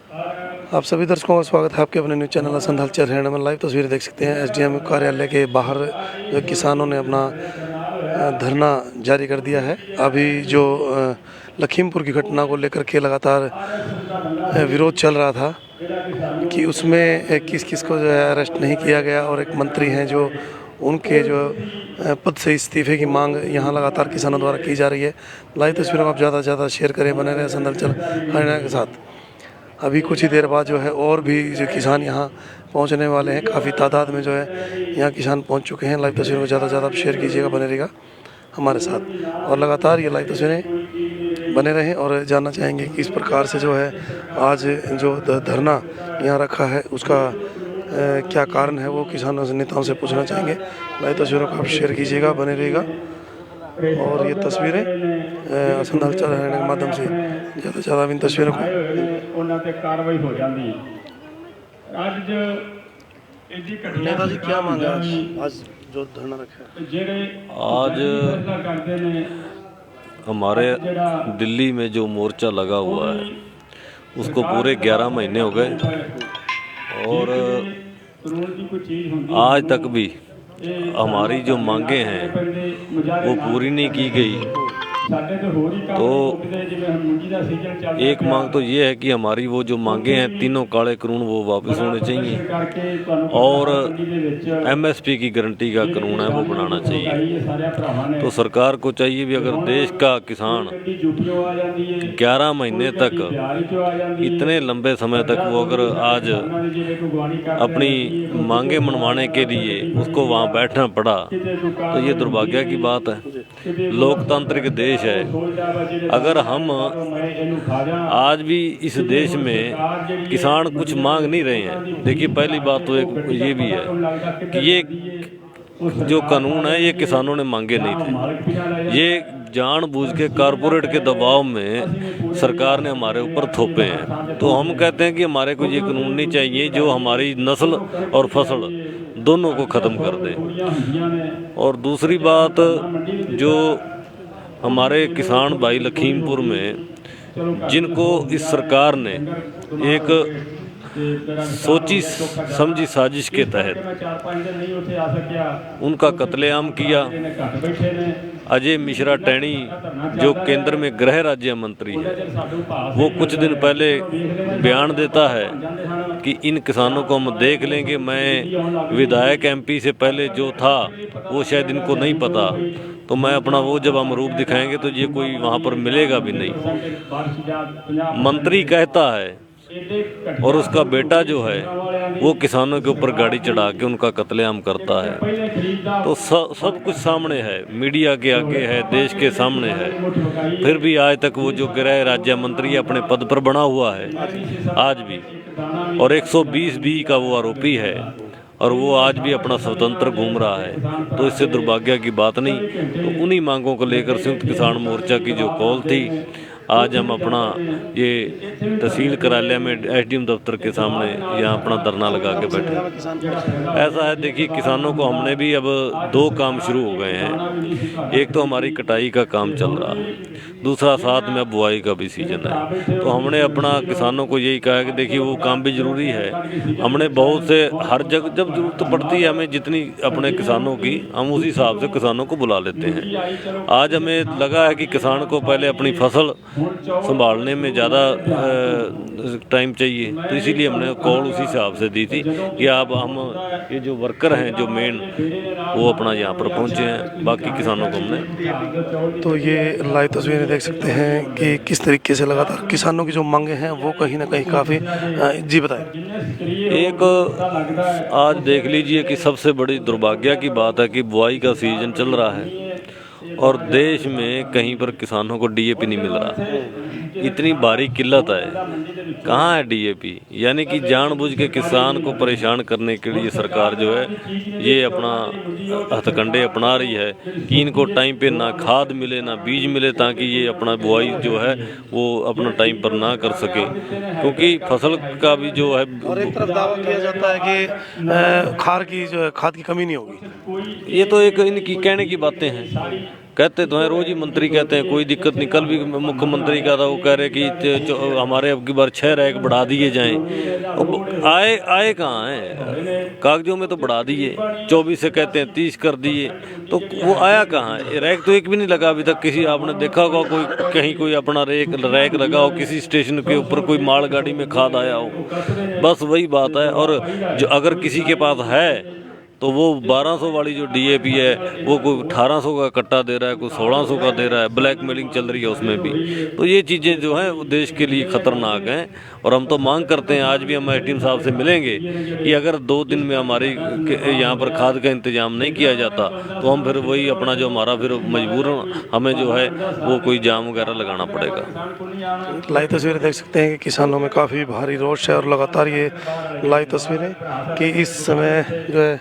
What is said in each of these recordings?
आप सभी दर्शकों का स्वागत है आपके अपने न्यूज़ चैनल असंध हलचल हरियाणा में। लाइव तस्वीरें देख सकते हैं एसडीएम कार्यालय के बाहर जो किसानों ने अपना धरना जारी कर दिया है। अभी जो लखीमपुर की घटना को लेकर के लगातार विरोध चल रहा था कि उसमें किस किस को जो है अरेस्ट नहीं किया गया, और एक मंत्री हैं जो उनके जो पद से इस्तीफे की मांग यहाँ लगातार किसानों द्वारा की जा रही है। लाइव तस्वीरों को आप ज़्यादा से ज़्यादा शेयर करें, बने रहें असंध हलचल हरियाणा के साथ। अभी कुछ ही देर बाद जो है और भी जो किसान यहाँ पहुँचने वाले हैं, काफ़ी तादाद में जो है यहाँ किसान पहुँच चुके हैं। लाइव तस्वीरों को ज़्यादा से ज़्यादा शेयर कीजिएगा, बने रहेगा हमारे साथ और लगातार ये लाइव तस्वीरें बने रहें। और जानना चाहेंगे कि इस प्रकार से जो है आज जो धरना यहाँ रखा है उसका क्या कारण है, वो किसानों से नेताओं से पूछना चाहेंगे। लाइव तस्वीरों को आप शेयर कीजिएगा, बने रहेगा। और ये तस्वीरें असंध हलचल हरियाणा के माध्यम से ज़्यादा से ज़्यादा इन तस्वीरों को कार्रवाई हो जाती। नेताजी क्या मांगा आज जो धरना रखा है? आज हमारे दिल्ली में जो मोर्चा लगा हुआ है उसको पूरे 11 महीने हो गए और आज तक भी हमारी जो मांगे हैं वो पूरी नहीं की गई। तो एक मांग तो ये है कि हमारी वो जो मांगे हैं तीनों काले कानून वो वापस होने चाहिए और एमएसपी की गारंटी का कानून है वो बनाना चाहिए। तो सरकार को चाहिए भी, अगर देश का किसान 11 महीने तक इतने लंबे समय तक वो अगर आज अपनी मांगे मनवाने के लिए उसको वहाँ बैठना पड़ा तो ये दुर्भाग्य की बात है। लोकतांत्रिक देश है, अगर हम आज भी इस देश में किसान कुछ मांग नहीं रहे हैं। देखिए पहली बात तो एक ये भी है कि ये जो कानून है ये किसानों ने मांगे नहीं थे, ये जानबूझ के कारपोरेट के दबाव में सरकार ने हमारे ऊपर थोपे हैं। तो हम कहते हैं कि हमारे को ये कानून नहीं चाहिए जो हमारी नस्ल और फसल दोनों को ख़त्म कर दे। और दूसरी बात, जो हमारे किसान भाई लखीमपुर में जिनको इस सरकार ने एक सोची समझी साजिश के तहत उनका कत्लेआम किया। अजय मिश्रा टैनी जो केंद्र में गृह राज्य मंत्री है, वो कुछ दिन पहले बयान देता है कि इन किसानों को हम देख लेंगे। मैं विधायक एमपी से पहले जो था वो शायद इनको नहीं पता, तो मैं अपना वो जब हम रूप दिखाएंगे तो ये कोई वहाँ पर मिलेगा भी नहीं। मंत्री कहता है और उसका बेटा जो है वो किसानों के ऊपर गाड़ी चढ़ा के उनका कत्लेआम करता है। तो सब कुछ सामने है, मीडिया के आगे है, देश के सामने है, फिर भी आज तक वो जो गृह राज्य मंत्री अपने पद पर बना हुआ है आज भी, और 120B का वो आरोपी है और वो आज भी अपना स्वतंत्र घूम रहा है। तो इससे दुर्भाग्य की बात नहीं। तो उन्हीं मांगों को लेकर संयुक्त किसान मोर्चा की जो कॉल थी, आज हम अपना ये तहसील कार्यालय में एसडीएम दफ्तर के सामने यहाँ अपना धरना लगा के बैठे। ऐसा है, देखिए किसानों को हमने भी अब 2 काम शुरू हो गए हैं। एक तो हमारी कटाई का काम चल रहा है, दूसरा साथ में अब बुआई का भी सीजन है। तो हमने अपना किसानों को यही कहा कि देखिए वो काम भी ज़रूरी है। हमने बहुत से हर जगह जब जरूरत पड़ती है हमें जितनी अपने किसानों की, हम उसी हिसाब से किसानों को बुला लेते हैं। आज हमें लगा है कि किसान को पहले अपनी फसल संभालने में ज़्यादा टाइम चाहिए, तो इसीलिए हमने कॉल उसी हिसाब से दी थी कि अब हम ये जो वर्कर हैं जो मेन वो अपना यहाँ पर पहुँचे हैं, बाकी किसानों को हमने। तो ये लाइव तस्वीरें देख सकते हैं कि किस तरीके से लगातार किसानों की जो मांगे हैं वो कहीं ना कहीं काफ़ी जी बताएं। एक आज देख लीजिए कि सबसे बड़ी दुर्भाग्य की बात है कि बुआई का सीजन चल रहा है और देश में कहीं पर किसानों को डीएपी नहीं मिल रहा। इतनी भारी किल्लत है, कहाँ है डीएपी? यानी कि जानबूझ के किसान को परेशान करने के लिए सरकार जो है ये अपना हथकंडे अपना रही है कि इनको टाइम पे ना खाद मिले ना बीज मिले, ताकि ये अपना बुआई जो है वो अपना टाइम पर ना कर सके, क्योंकि फसल का भी जो है। और एक तरफ दावा किया जाता है कि खाद की कमी नहीं होगी। ये तो एक इनकी कहने की बातें हैं। कहते तो हैं, रोज ही मंत्री कहते हैं कोई दिक्कत नहीं। कल भी मुख्यमंत्री का था, वो कह रहे कि हमारे अब की बार 6 रैक बढ़ा दिए जाएं। आए कहाँ हैं? कागजों में तो बढ़ा दिए, 24 से कहते हैं 30 कर दिए, तो वो आया कहाँ है? रैक तो एक भी नहीं लगा अभी तक। किसी आपने देखा होगा कोई कहीं कोई अपना रैक लगा हो किसी स्टेशन के ऊपर, कोई मालगाड़ी में खाद आया हो? बस वही बात है। और जो अगर किसी के पास है तो वो 1200 वाली जो DAP है वो कोई 1800 का कट्टा दे रहा है, कोई 1600 का दे रहा है। ब्लैक मेलिंग चल रही है उसमें भी। तो ये चीज़ें जो हैं वो देश के लिए ख़तरनाक हैं। और हम तो मांग करते हैं, आज भी हम SDM साहब से मिलेंगे, कि अगर 2 दिन में हमारी यहाँ पर खाद का इंतजाम नहीं किया जाता तो हम फिर वही अपना जो हमारा फिर मजबूर हमें जो है वो कोई जाम वगैरह लगाना पड़ेगा। लाइव तस्वीरें देख सकते हैं कि किसानों में काफ़ी भारी रोष है। और लगातार ये लाइव तस्वीरें कि इस समय जो है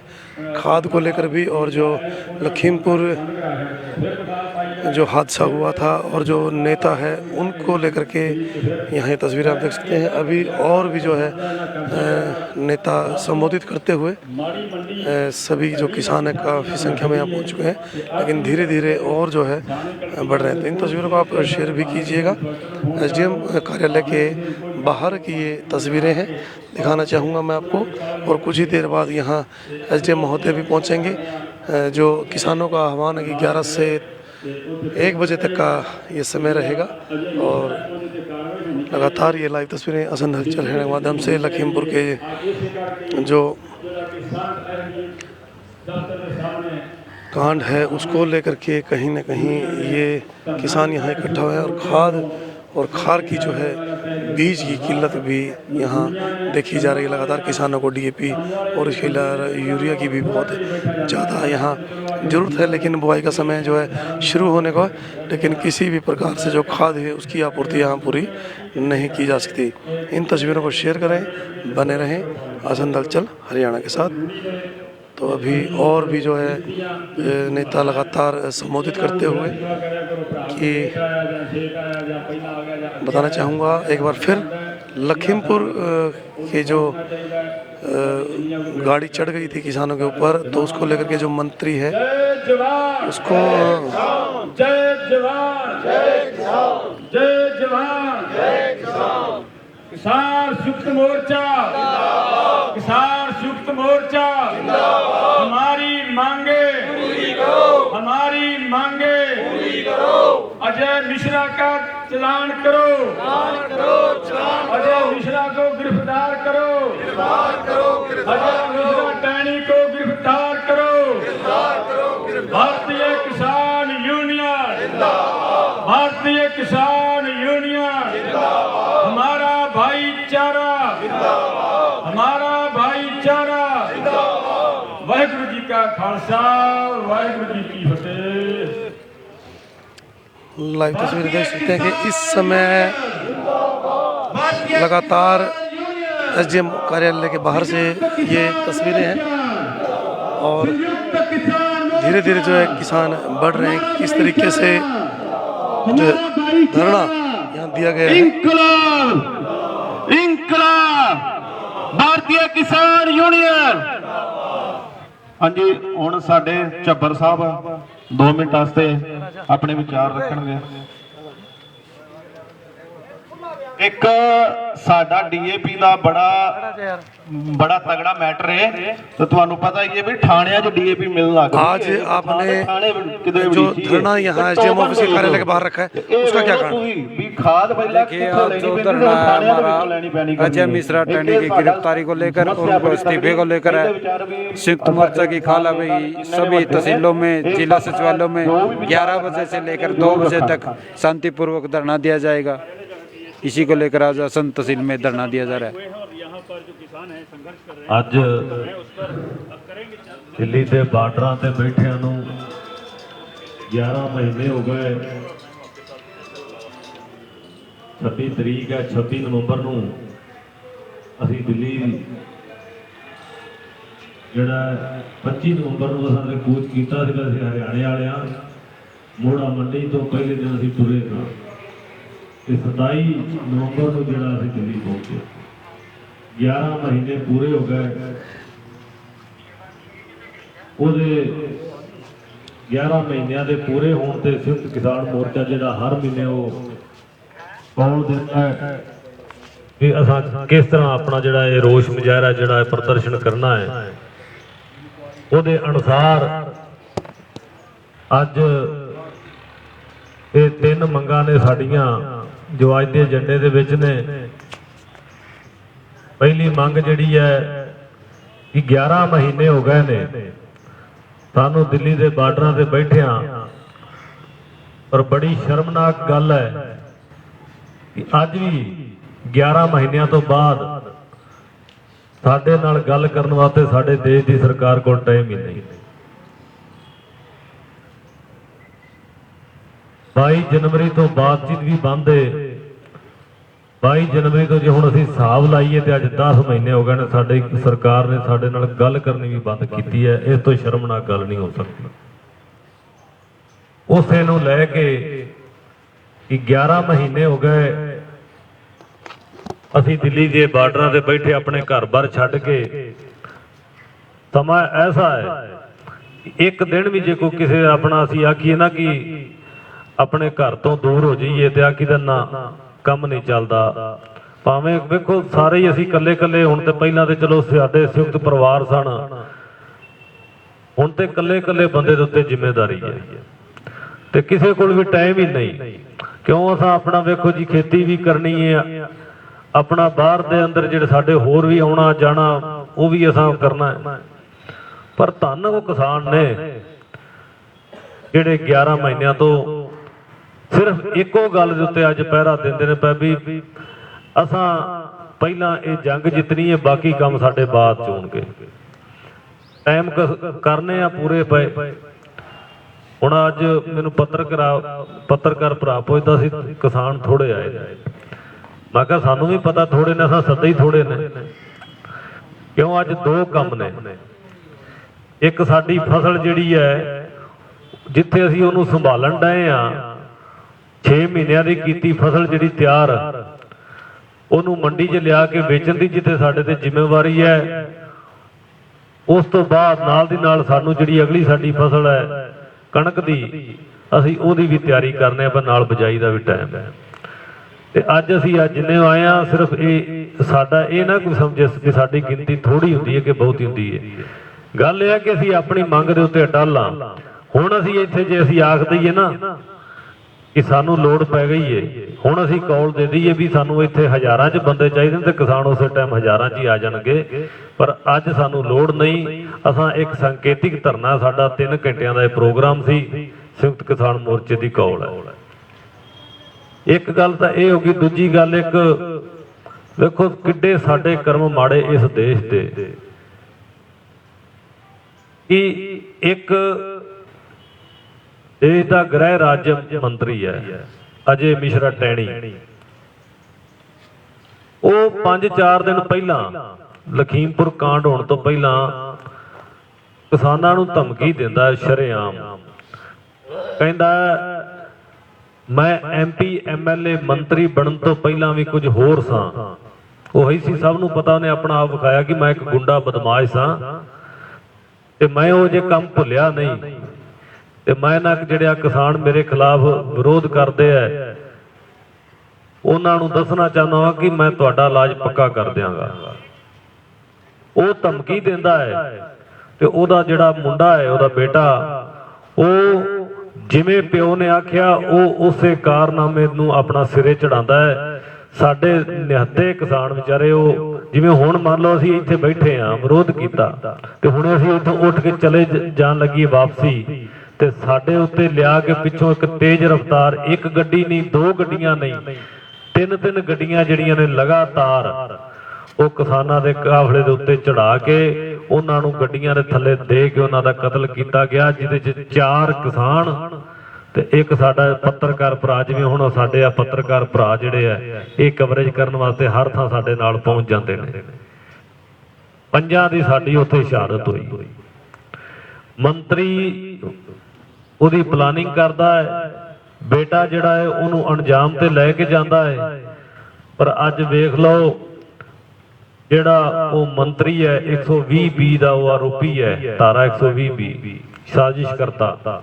खाद को लेकर भी, और जो लखीमपुर जो हादसा हुआ था और जो नेता है उनको लेकर के यहाँ ये तस्वीरें आप देख सकते हैं। अभी और भी जो है नेता संबोधित करते हुए सभी जो किसान हैं काफ़ी संख्या में यहाँ पहुँच चुके हैं, लेकिन धीरे धीरे और जो है बढ़ रहे हैं। तो इन तस्वीरों को आप शेयर भी कीजिएगा। SDM कार्यालय के बाहर की ये तस्वीरें हैं, दिखाना चाहूँगा मैं आपको। और कुछ ही देर बाद यहाँ SDM महोदय भी पहुँचेंगे। जो किसानों का आह्वान है कि 11 से 1 बजे तक का ये समय रहेगा। और लगातार ये लाइव तस्वीरें असंध हलचल है के माध्यम से लखीमपुर के जो कांड है उसको लेकर के कहीं ना कहीं ये किसान यहाँ इकट्ठा हुए हैं। और खाद और खार की जो है बीज की किल्लत भी यहाँ देखी जा रही है। लगातार किसानों को DAP और इसके अलावा यूरिया की भी बहुत ज़्यादा यहाँ ज़रूरत है। लेकिन बुआई का समय जो है शुरू होने का, लेकिन किसी भी प्रकार से जो खाद है उसकी आपूर्ति यहाँ पूरी नहीं की जा सकती। इन तस्वीरों को शेयर करें, बने रहें असंध हलचल हरियाणा के साथ। तो अभी और भी जो है नेता लगातार संबोधित करते हुए कि बताना चाहूँगा एक बार फिर, लखीमपुर के जो गाड़ी चढ़ गई थी किसानों के ऊपर, तो उसको लेकर के जो मंत्री है उसको जय जवान जय जवान किसान संयुक्त मोर्चा, किसान संयुक्त मोर्चा, हमारी मांगे अजय मिश्रा का चलान करो, अजय मिश्रा को गिरफ्तार करो, अजय मिश्रा टैनी को गिरफ्तार करो। भारतीय किसान यूनियन, भारतीय किसान यूनियन हमारा भाईचारा, हमारा भाईचारा। वाहिगुरु जी का खालसा, वाहिगुरु जी की फतेह। लाइव तस्वीरें देख सकते हैं कि इस समय लगातार SDM कार्यालय के बाहर से ये तस्वीरें हैं। और धीरे धीरे जो है किसान बढ़ रहे हैं। किस तरीके से जो धरना यहाँ दिया गया है। इंकलाब, इंकलाब भारतीय किसान यूनियन। हाँ जी, हुण साडे झब्बर साहब 2 मिनट वास्ते अपने विचार रखणगे। एक साडा DAP का बड़ा तगड़ा मैटर है, तो तुहानू पता ही है भी ठाणियां च DAP मिलने लग। आज आपने जो धरना यहाँ SDM ऑफिस के कार्यालय के बाहर रखा है उसका क्या कारण? देखिए, आज जो धरना है हमारा अजय मिश्रा टैनी की गिरफ्तारी को लेकर और उनको इस्तीफे को लेकर है। संयुक्त मोर्चा की खाला भाई सभी तहसीलों में, जिला सचिवालयों में 11 बजे से लेकर 2 बजे तक शांतिपूर्वक धरना दिया जाएगा। इसी को लेकर आज असंध तहसील में धरना दिया जा रहा है। ਅੱਜ ਦਿੱਲੀ ਦੇ ਬਾਰਡਰਾਂ ਤੇ ਬੈਠਿਆਂ ਨੂੰ 11 ਮਹੀਨੇ ਹੋ ਗਏ। 26 ਤਰੀਕ ਹੈ, 26 ਨਵੰਬਰ ਨੂੰ ਅਸੀਂ ਦਿੱਲੀ ਜਿਹੜਾ 25 ਨਵੰਬਰ ਨੂੰ ਅਸਾਂ ਕੂਚ ਕੀਤਾ ਸੀਗਾ। ਅਸੀਂ ਹਰਿਆਣੇ ਵਾਲਿਆਂ ਮੋੜਾ ਮੰਡੀ ਤੋਂ ਪਹਿਲੇ ਦਿਨ ਅਸੀਂ ਤੁਰੇ ਸਾਂ ਤੇ 27 ਨਵੰਬਰ ਨੂੰ ਜਿਹੜਾ ਅਸੀਂ ਦਿੱਲੀ ਪਹੁੰਚੇ। 11 महीने पूरे हो गए। ਉਹਦੇ 11 ਮਹੀਨਿਆਂ ਦੇ ਪੂਰੇ ਹੋਣ ਤੇ ਸੰਯੁਕਤ ਕਿਸਾਨ ਮੋਰਚਾ ਜਿਹੜਾ ਹਰ ਮਹੀਨੇ ਉਹ ਕੌਲ ਦਿੰਦਾ ਹੈ ਕਿ ਅਸਾਂ ਕਿਸ ਤਰ੍ਹਾਂ ਆਪਣਾ ਜਿਹੜਾ ਇਹ ਰੋਸ ਮੁਜ਼ਾਹਰਾ ਜਿਹੜਾ ਪ੍ਰਦਰਸ਼ਨ ਕਰਨਾ ਹੈ। ਉਹਦੇ ਅਨੁਸਾਰ ਅੱਜ ਇਹ 3 ਮੰਗਾਂ ਨੇ ਸਾਡੀਆਂ ਜੋ ਅੱਜ ਦੇ ਏਜੰਡੇ ਦੇ ਵਿੱਚ ਨੇ। ਪਹਿਲੀ ਮੰਗ ਜਿਹੜੀ ਹੈ ਕਿ 11 ਮਹੀਨੇ ਹੋ ਗਏ ਨੇ ਸਾਨੂੰ ਦਿੱਲੀ ਦੇ ਬਾਰਡਰਾਂ ਤੇ ਬੈਠਿਆਂ, ਪਰ ਬੜੀ ਸ਼ਰਮਨਾਕ ਗੱਲ ਹੈ ਕਿ ਅੱਜ ਵੀ 11 ਮਹੀਨਿਆਂ ਤੋਂ ਬਾਅਦ ਸਾਡੇ ਨਾਲ ਗੱਲ ਕਰਨ ਵਾਸਤੇ ਸਾਡੇ ਦੇਸ਼ ਦੀ ਸਰਕਾਰ ਕੋਲ ਟਾਈਮ ਹੀ ਨਹੀਂ। 22 ਜਨਵਰੀ ਤੋਂ ਬਾਤਚੀਤ ਵੀ ਬੰਦ ਹੈ। 22 ਜਨਵਰੀ ਤੋਂ ਜੇ ਹੁਣ ਅਸੀਂ ਹਿਸਾਬ ਲਾਈਏ ਤੇ ਅੱਜ 10 ਮਹੀਨੇ ਹੋ ਗਏ ਨੇ, ਸਾਡੀ ਸਰਕਾਰ ਨੇ ਸਾਡੇ ਨਾਲ ਗੱਲ ਕਰਨੀ ਵੀ ਬੰਦ ਕੀਤੀ ਹੈ। ਇਸ ਤੋਂ ਸ਼ਰਮਨਾਕ ਗੱਲ ਨਹੀਂ ਹੋ ਸਕਦੀ। ਉਸੇ ਨੂੰ ਲੈ ਕੇ ਕਿ 11 ਮਹੀਨੇ ਹੋ ਗਏ ਅਸੀਂ ਦਿੱਲੀ ਦੇ ਬਾਰਡਰਾਂ ਤੇ ਬੈਠੇ ਆਪਣੇ ਘਰ-ਬਾਰ ਛੱਡ ਕੇ। ਸਮਾਂ ਐਸਾ ਹੈ ਇੱਕ ਦਿਨ ਵੀ ਜੇ ਕੋਈ ਕਿਸੇ ਆਪਣਾ ਅਸੀਂ ਆਖੀਏ ਨਾ ਕਿ ਆਪਣੇ ਘਰ ਤੋਂ ਦੂਰ ਹੋ ਜਾਈਏ ਤੇ ਆਖੀ ਦਾ ਨਾ ਕੰਮ ਨਹੀਂ ਚੱਲਦਾ। ਭਾਵੇਂ ਵੇਖੋ ਸਾਰੇ ਹੀ ਅਸੀਂ ਇਕੱਲੇ ਹੁਣ ਤੇ ਪਹਿਲਾਂ ਤੇ ਚਲੋ ਸਾਡੇ ਸੰਯੁਕਤ ਪਰਿਵਾਰ ਸਨ, ਹੁਣ ਤੇ ਇਕੱਲੇ ਬੰਦੇ ਦੇ ਉੱਤੇ ਜ਼ਿੰਮੇਵਾਰੀ ਹੈ ਤੇ ਕਿਸੇ ਕੋਲ ਵੀ ਟਾਈਮ ਹੀ ਨਹੀਂ। ਕਿਉਂ ਅਸਾਂ ਆਪਣਾ ਵੇਖੋ ਜੀ ਖੇਤੀ ਵੀ ਕਰਨੀ ਹੈ, ਆਪਣਾ ਬਾਹਰ ਦੇ ਅੰਦਰ ਜਿਹੜੇ ਸਾਡੇ ਹੋਰ ਵੀ ਆਉਣਾ ਜਾਣਾ ਉਹ ਵੀ ਅਸਾਂ ਕਰਨਾ ਹੈ। ਪਰ ਧੰਨ ਉਹ ਕਿਸਾਨ ਨੇ ਜਿਹੜੇ 11 ਮਹੀਨਿਆਂ ਤੋਂ ਸਿਰਫ ਇੱਕੋ ਗੱਲ ਦੇ ਉੱਤੇ ਅੱਜ ਪਹਿਰਾ ਦਿੰਦੇ ਨੇ ਪੈ ਵੀ ਅਸਾਂ ਪਹਿਲਾਂ ਇਹ ਜੰਗ ਜਿੱਤਣੀ ਹੈ, ਬਾਕੀ ਕੰਮ ਸਾਡੇ ਬਾਅਦ ਚ ਹੋਣਗੇ। ਟਾਈਮ ਕਰਨੇ ਆ ਪੂਰੇ ਪਏ। ਹੁਣ ਅੱਜ ਮੈਨੂੰ ਪੱਤਰਕਾਰ ਭਰਾ ਪੁੱਛਦਾ ਸੀ ਕਿਸਾਨ ਥੋੜੇ ਆਏ ਨੇ। ਮੈਂ ਕਿਹਾ ਸਾਨੂੰ ਵੀ ਪਤਾ ਥੋੜੇ ਨੇ, ਅਸਾਂ ਸੱਦੇ ਹੀ ਥੋੜੇ ਨੇ। ਕਿਉਂ ਅੱਜ 2 ਕੰਮ ਨੇ। ਇੱਕ ਸਾਡੀ ਫਸਲ ਜਿਹੜੀ ਹੈ ਜਿੱਥੇ ਅਸੀਂ ਉਹਨੂੰ ਸੰਭਾਲਣ ਡਏ ਆ, 6 ਮਹੀਨਿਆਂ ਦੀ ਕੀਤੀ ਫਸਲ ਜਿਹੜੀ ਤਿਆਰ, ਉਹਨੂੰ ਮੰਡੀ 'ਚ ਲਿਆ ਕੇ ਵੇਚਣ ਦੀ ਜਿੱਥੇ ਸਾਡੇ ਤੇ ਜ਼ਿੰਮੇਵਾਰੀ ਹੈ। ਉਸ ਤੋਂ ਬਾਅਦ ਨਾਲ ਦੀ ਨਾਲ ਸਾਨੂੰ ਜਿਹੜੀ ਅਗਲੀ ਸਾਡੀ ਫਸਲ ਹੈ ਕਣਕ ਦੀ, ਅਸੀਂ ਉਹਦੀ ਵੀ ਤਿਆਰੀ ਕਰਨੇ ਆ, ਪਰ ਨਾਲ ਬਿਜਾਈ ਦਾ ਵੀ ਟਾਈਮ ਹੈ। ਤੇ ਅੱਜ ਅਸੀਂ ਜਿੰਨੇ ਆਏ ਆ ਸਿਰਫ ਇਹ ਸਾਡਾ ਇਹ ਨਾ ਕੋਈ ਸਮਝੇ ਕਿ ਸਾਡੀ ਗਿਣਤੀ ਥੋੜੀ ਹੁੰਦੀ ਹੈ ਕਿ ਬਹੁਤੀ ਹੁੰਦੀ ਹੈ। ਗੱਲ ਇਹ ਹੈ ਕਿ ਅਸੀਂ ਆਪਣੀ ਮੰਗ ਦੇ ਉੱਤੇ ਅਟੱਲ ਹਾਂ। ਹੁਣ ਅਸੀਂ ਇੱਥੇ ਜੇ ਅਸੀਂ ਆਖ ਦਈਏ ਨਾ ਕਿ ਸਾਨੂੰ ਲੋੜ ਪੈ ਗਈ ਹੈ, ਹੁਣ ਅਸੀਂ ਕੌਲ ਦੇ ਦਈਏ ਵੀ ਸਾਨੂੰ ਇੱਥੇ ਹਜ਼ਾਰਾਂ 'ਚ ਬੰਦੇ ਚਾਹੀਦੇ ਨੇ ਤੇ ਕਿਸਾਨ ਉਸੇ ਟਾਈਮ ਹਜ਼ਾਰਾਂ 'ਚ ਹੀ ਆ ਜਾਣਗੇ। ਪਰ ਅੱਜ ਸਾਨੂੰ ਲੋੜ ਨਹੀਂ। ਅਸਾਂ ਇੱਕ ਸੰਕੇਤਿਕ ਧਰਨਾ, ਸਾਡਾ 3 ਘੰਟਿਆਂ ਦਾ ਇਹ ਪ੍ਰੋਗਰਾਮ ਸੀ। ਸੰਯੁਕਤ ਕਿਸਾਨ ਮੋਰਚੇ ਦੀ ਕੌਲ ਹੈ। ਇੱਕ ਗੱਲ ਤਾਂ ਇਹ ਹੋ ਗਈ। ਦੂਜੀ ਗੱਲ, ਇੱਕ ਵੇਖੋ ਕਿੱਡੇ ਸਾਡੇ ਕਰਮ ਮਾੜੇ ਇਸ ਦੇਸ਼ ਦੇ ਕਿ ਇੱਕ ਦੇਸ਼ ਦਾ ਗ੍ਰਹਿ ਰਾਜ ਮੰਤਰੀ ਹੈ ਅਜੇ ਮਿਸ਼ਰਾ ਟੈਣੀ। ਉਹ 5-4 ਦਿਨ ਪਹਿਲਾਂ ਲਖੀਮਪੁਰ ਕਾਂਡ ਹੋਣ ਤੋਂ ਪਹਿਲਾਂ ਕਿਸਾਨਾਂ ਨੂੰ ਧਮਕੀ ਦਿੰਦਾ ਸ਼ਰੇਆਮ। ਕਹਿੰਦਾ ਮੈਂ MP MLA ਮੰਤਰੀ ਬਣਨ ਤੋਂ ਪਹਿਲਾਂ ਵੀ ਕੁਝ ਹੋਰ ਸਾਂ। ਉਹੀ ਸੀ, ਸਭ ਨੂੰ ਪਤਾ। ਉਹਨੇ ਆਪਣਾ ਆਪ ਵਿਖਾਇਆ ਕਿ ਮੈਂ ਇੱਕ ਗੁੰਡਾ ਬਦਮਾਸ਼ ਸਾਂ ਤੇ ਮੈਂ ਉਹ ਜੇ ਕੰਮ ਭੁੱਲਿਆ ਨਹੀਂ। ਤੇ ਮੈਂ ਨਾ ਜਿਹੜੇ ਕਿਸਾਨ ਮੇਰੇ ਖਿਲਾਫ ਵਿਰੋਧ ਕਰਦੇ ਐ ਉਹਨਾਂ ਨੂੰ ਦੱਸਣਾ ਚਾਹੁੰਦਾ ਹਾਂ ਕਿ ਮੈਂ ਤੁਹਾਡਾ ਇਲਾਜ ਪੱਕਾ ਕਰ ਦਿਆਂਗਾ। ਉਹ ਧਮਕੀ ਦਿੰਦਾ ਹੈ ਤੇ ਉਹਦਾ ਜਿਹੜਾ ਮੁੰਡਾ ਹੈ, ਉਹਦਾ ਬੇਟਾ, ਉਹ ਜਿਵੇਂ ਪਿਓ ਨੇ ਆਖਿਆ ਉਹ ਉਸੇ ਕਾਰਨਾਮੇ ਨੂੰ ਆਪਣਾ ਸਿਰੇ ਚੜਾਉਂਦਾ ਹੈ। ਸਾਡੇ ਨਿਹੱਤੇ ਕਿਸਾਨ ਵਿਚਾਰੇ ਉਹ ਜਿਵੇਂ ਹੁਣ ਮੰਨ ਲਓ ਅਸੀਂ ਇੱਥੇ ਬੈਠੇ ਆ, ਵਿਰੋਧ ਕੀਤਾ ਤੇ ਹੁਣ ਅਸੀਂ ਇੱਥੋਂ ਉੱਠ ਕੇ ਚਲੇ ਜਾਣ ਲੱਗੀਏ ਵਾਪਸੀ, ਤੇ ਸਾਡੇ ਉੱਤੇ ਲਿਆ ਕੇ ਪਿੱਛੋਂ ਇੱਕ ਤੇਜ਼ ਰਫ਼ਤਾਰ, ਇੱਕ ਗੱਡੀ ਨਹੀਂ, 2 ਗੱਡੀਆਂ ਨਹੀਂ, 3 ਗੱਡੀਆਂ ਜਿਹੜੀਆਂ ਨੇ ਲਗਾਤਾਰ ਉਹ ਕਿਸਾਨਾਂ ਦੇ ਕਾਫਲੇ ਦੇ ਉੱਤੇ ਚੜਾ ਕੇ ਉਹਨਾਂ ਨੂੰ ਗੱਡੀਆਂ ਦੇ ਥੱਲੇ ਦੇ ਕੇ ਉਹਨਾਂ ਦਾ ਕਤਲ ਕੀਤਾ ਗਿਆ, ਜਿਹਦੇ 'ਚ 4 ਕਿਸਾਨ ਤੇ ਇੱਕ ਸਾਡਾ ਪੱਤਰਕਾਰ ਭਰਾ। ਜਿਵੇਂ ਹੁਣ ਸਾਡੇ ਆ ਪੱਤਰਕਾਰ ਭਰਾ ਜਿਹੜੇ ਆ ਇਹ ਕਵਰੇਜ ਕਰਨ ਵਾਸਤੇ ਹਰ ਥਾਂ ਸਾਡੇ ਨਾਲ ਪਹੁੰਚ ਜਾਂਦੇ ਨੇ। 5 ਦੀ ਸਾਡੀ ਉੱਥੇ ਸ਼ਹਾਦਤ ਹੋਈ। ਮੰਤਰੀ ਉਹਦੀ ਪਲਾਨਿੰਗ ਕਰਦਾ ਹੈ, ਬੇਟਾ ਜਿਹੜਾ ਹੈ ਉਹਨੂੰ ਅੰਜਾਮ ਤੇ ਲੈ ਕੇ ਜਾਂਦਾ ਹੈ। ਪਰ ਅੱਜ ਵੇਖ ਲਓ ਜਿਹੜਾ ਉਹ ਮੰਤਰੀ ਹੈ 120B ਦਾ ਉਹ ਆਰੋਪੀ ਹੈ, ਧਾਰਾ 120B ਸਾਜ਼ਿਸ਼ ਕਰਤਾ।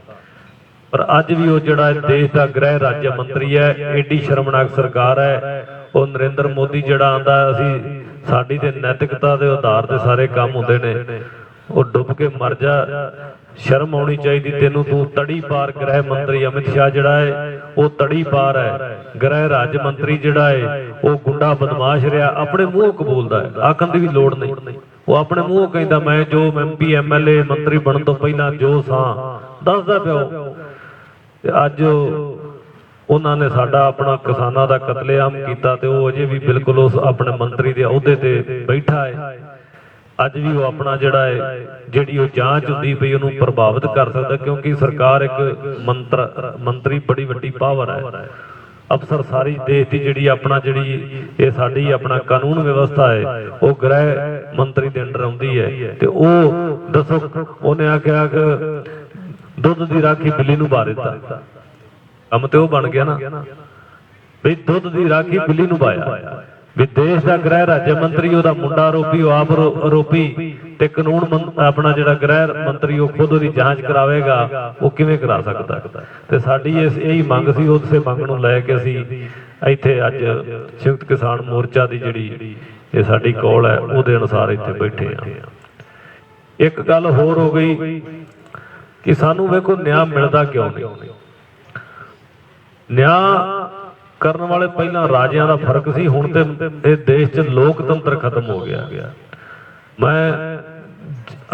ਪਰ ਅੱਜ ਵੀ ਉਹ ਜਿਹੜਾ ਦੇਸ਼ ਦਾ ਗ੍ਰਹਿ ਰਾਜ ਮੰਤਰੀ ਹੈ, ਏਡੀ ਸ਼ਰਮਨਾਕ ਸਰਕਾਰ ਹੈ। ਉਹ ਨਰਿੰਦਰ ਮੋਦੀ ਜਿਹੜਾ ਆਂਦਾ ਅਸੀਂ ਸਾਡੀ ਤੇ ਨੈਤਿਕਤਾ ਦੇ ਆਧਾਰ ਤੇ ਸਾਰੇ ਕੰਮ ਹੁੰਦੇ ਨੇ, ਉਹ ਡੁੱਬ ਕੇ ਮਰ ਜਾ। ਸ਼ਰਮ ਆਉਣੀ ਚਾਹੀਦੀ ਤੈਨੂੰ। ਤੂੰ ਤੜੀ ਪਾਰ ਗ੍ਰਹਿ ਮੰਤਰੀ ਅਮਿਤ ਸ਼ਾਹ ਜਿਹੜਾ ਹੈ ਉਹ ਤੜੀ ਪਾਰ ਹੈ। ਗ੍ਰਹਿ ਰਾਜ ਮੰਤਰੀ ਜਿਹੜਾ ਹੈ ਉਹ ਗੁੰਡਾ ਬਦਮਾਸ਼ ਰਿਹਾ, ਆਪਣੇ ਮੂੰਹੋਂ ਕਬੂਲਦਾ ਹੈ, ਆਖਣ ਦੀ ਵੀ ਲੋੜ ਨਹੀਂ। ਉਹ ਆਪਣੇ ਮੂੰਹੋਂ ਕਹਿੰਦਾ ਮੈਂ ਜੋ MP MLA ਮੰਤਰੀ ਬਣਨ ਤੋਂ ਪਹਿਲਾਂ ਜੋ ਸਾਂ ਦੱਸਦਾ ਪਿਓ। ਤੇ ਅੱਜ ਉਹਨਾਂ ਨੇ ਸਾਡਾ ਆਪਣਾ ਕਿਸਾਨਾਂ ਦਾ ਕਤਲੇਆਮ ਕੀਤਾ ਤੇ ਉਹ ਅਜੇ ਵੀ ਬਿਲਕੁਲ ਉਸ ਆਪਣੇ ਮੰਤਰੀ ਦੇ ਅਹੁਦੇ ਤੇ ਬੈਠਾ ਹੈ। ਅੱਜ ਵੀ ਉਹ ਆਪਣਾ ਜਿਹੜਾ ਹੈ ਜਿਹੜੀ ਉਹ ਜਾਂਚ ਹੁੰਦੀ ਪਈ ਉਹਨੂੰ ਪ੍ਰਭਾਵਿਤ ਕਰ ਸਕਦਾ, ਕਿਉਂਕਿ ਸਰਕਾਰ ਇੱਕ ਮੰਤਰੀ ਬੜੀ ਵੱਡੀ ਪਾਵਰ ਹੈ। ਅਫਸਰ ਸਾਰੀ ਦੇਸ਼ ਦੀ ਜਿਹੜੀ ਆਪਣਾ ਜਿਹੜੀ ਇਹ ਸਾਡੀ ਆਪਣਾ ਕਾਨੂੰਨ ਵਿਵਸਥਾ ਹੈ ਉਹ ਗ੍ਰਹਿ ਮੰਤਰੀ ਦੇ ਅੰਡਰ ਆਉਂਦੀ ਹੈ। ਤੇ ਉਹ ਦੱਸੋ ਉਹਨੇ ਆਖਿਆ ਕਿ ਦੁੱਧ ਦੀ ਰਾਖੀ ਬਿੱਲੀ ਨੂੰ ਪਾ ਦਿੱਤਾ। ਕੰਮ ਤੇ ਉਹ ਬਣ ਗਿਆ ਨਾ ਵੀ ਦੁੱਧ ਦੀ ਰਾਖੀ ਬਿੱਲੀ ਨੂੰ ਪਾਇਆ। ਵੀ ਦੇਸ਼ ਦਾ ਗ੍ਰਹਿ ਰਾਜ ਮੰਤਰੀ ਉਹਦਾ ਮੁੰਡਾ ਆਰੋਪੀ, ਉਹ ਆਪ ਆਰੋਪੀ, ਤੇ ਕਾਨੂੰਨ ਆਪਣਾ ਜਿਹੜਾ ਗ੍ਰਹਿ ਮੰਤਰੀ ਉਹ ਖੁਦ ਉਹਦੀ ਜਾਂਚ ਕਰਾਵੇਗਾ, ਉਹ ਕਿਵੇਂ ਕਰਾ ਸਕਦਾ? ਤੇ ਸਾਡੀ ਇਹੀ ਮੰਗ ਸੀ। ਉਸੇ ਮੰਗ ਨੂੰ ਲੈ ਕੇ ਅਸੀਂ ਇੱਥੇ ਅੱਜ ਸੰਯੁਕਤ ਕਿਸਾਨ ਮੋਰਚਾ ਦੀ ਜਿਹੜੀ ਇਹ ਸਾਡੀ ਕੌਲ ਹੈ ਉਹਦੇ ਅਨੁਸਾਰ ਇੱਥੇ ਬੈਠੇ ਆ। ਇੱਕ ਗੱਲ ਹੋਰ ਹੋ ਗਈ ਕਿ ਸਾਨੂੰ ਵੇਖੋ ਨਿਆਂ ਮਿਲਦਾ ਕਿਉਂ ਨਹੀਂ। ਨਿਆਂ ਕਰਨ ਵਾਲੇ ਪਹਿਲਾਂ ਰਾਜਿਆਂ ਦਾ ਫਰਕ ਸੀ, ਹੁਣ ਤੇ ਇਹ ਦੇਸ਼ 'ਚ ਲੋਕਤੰਤਰ ਖਤਮ ਹੋ ਗਿਆ। ਮੈਂ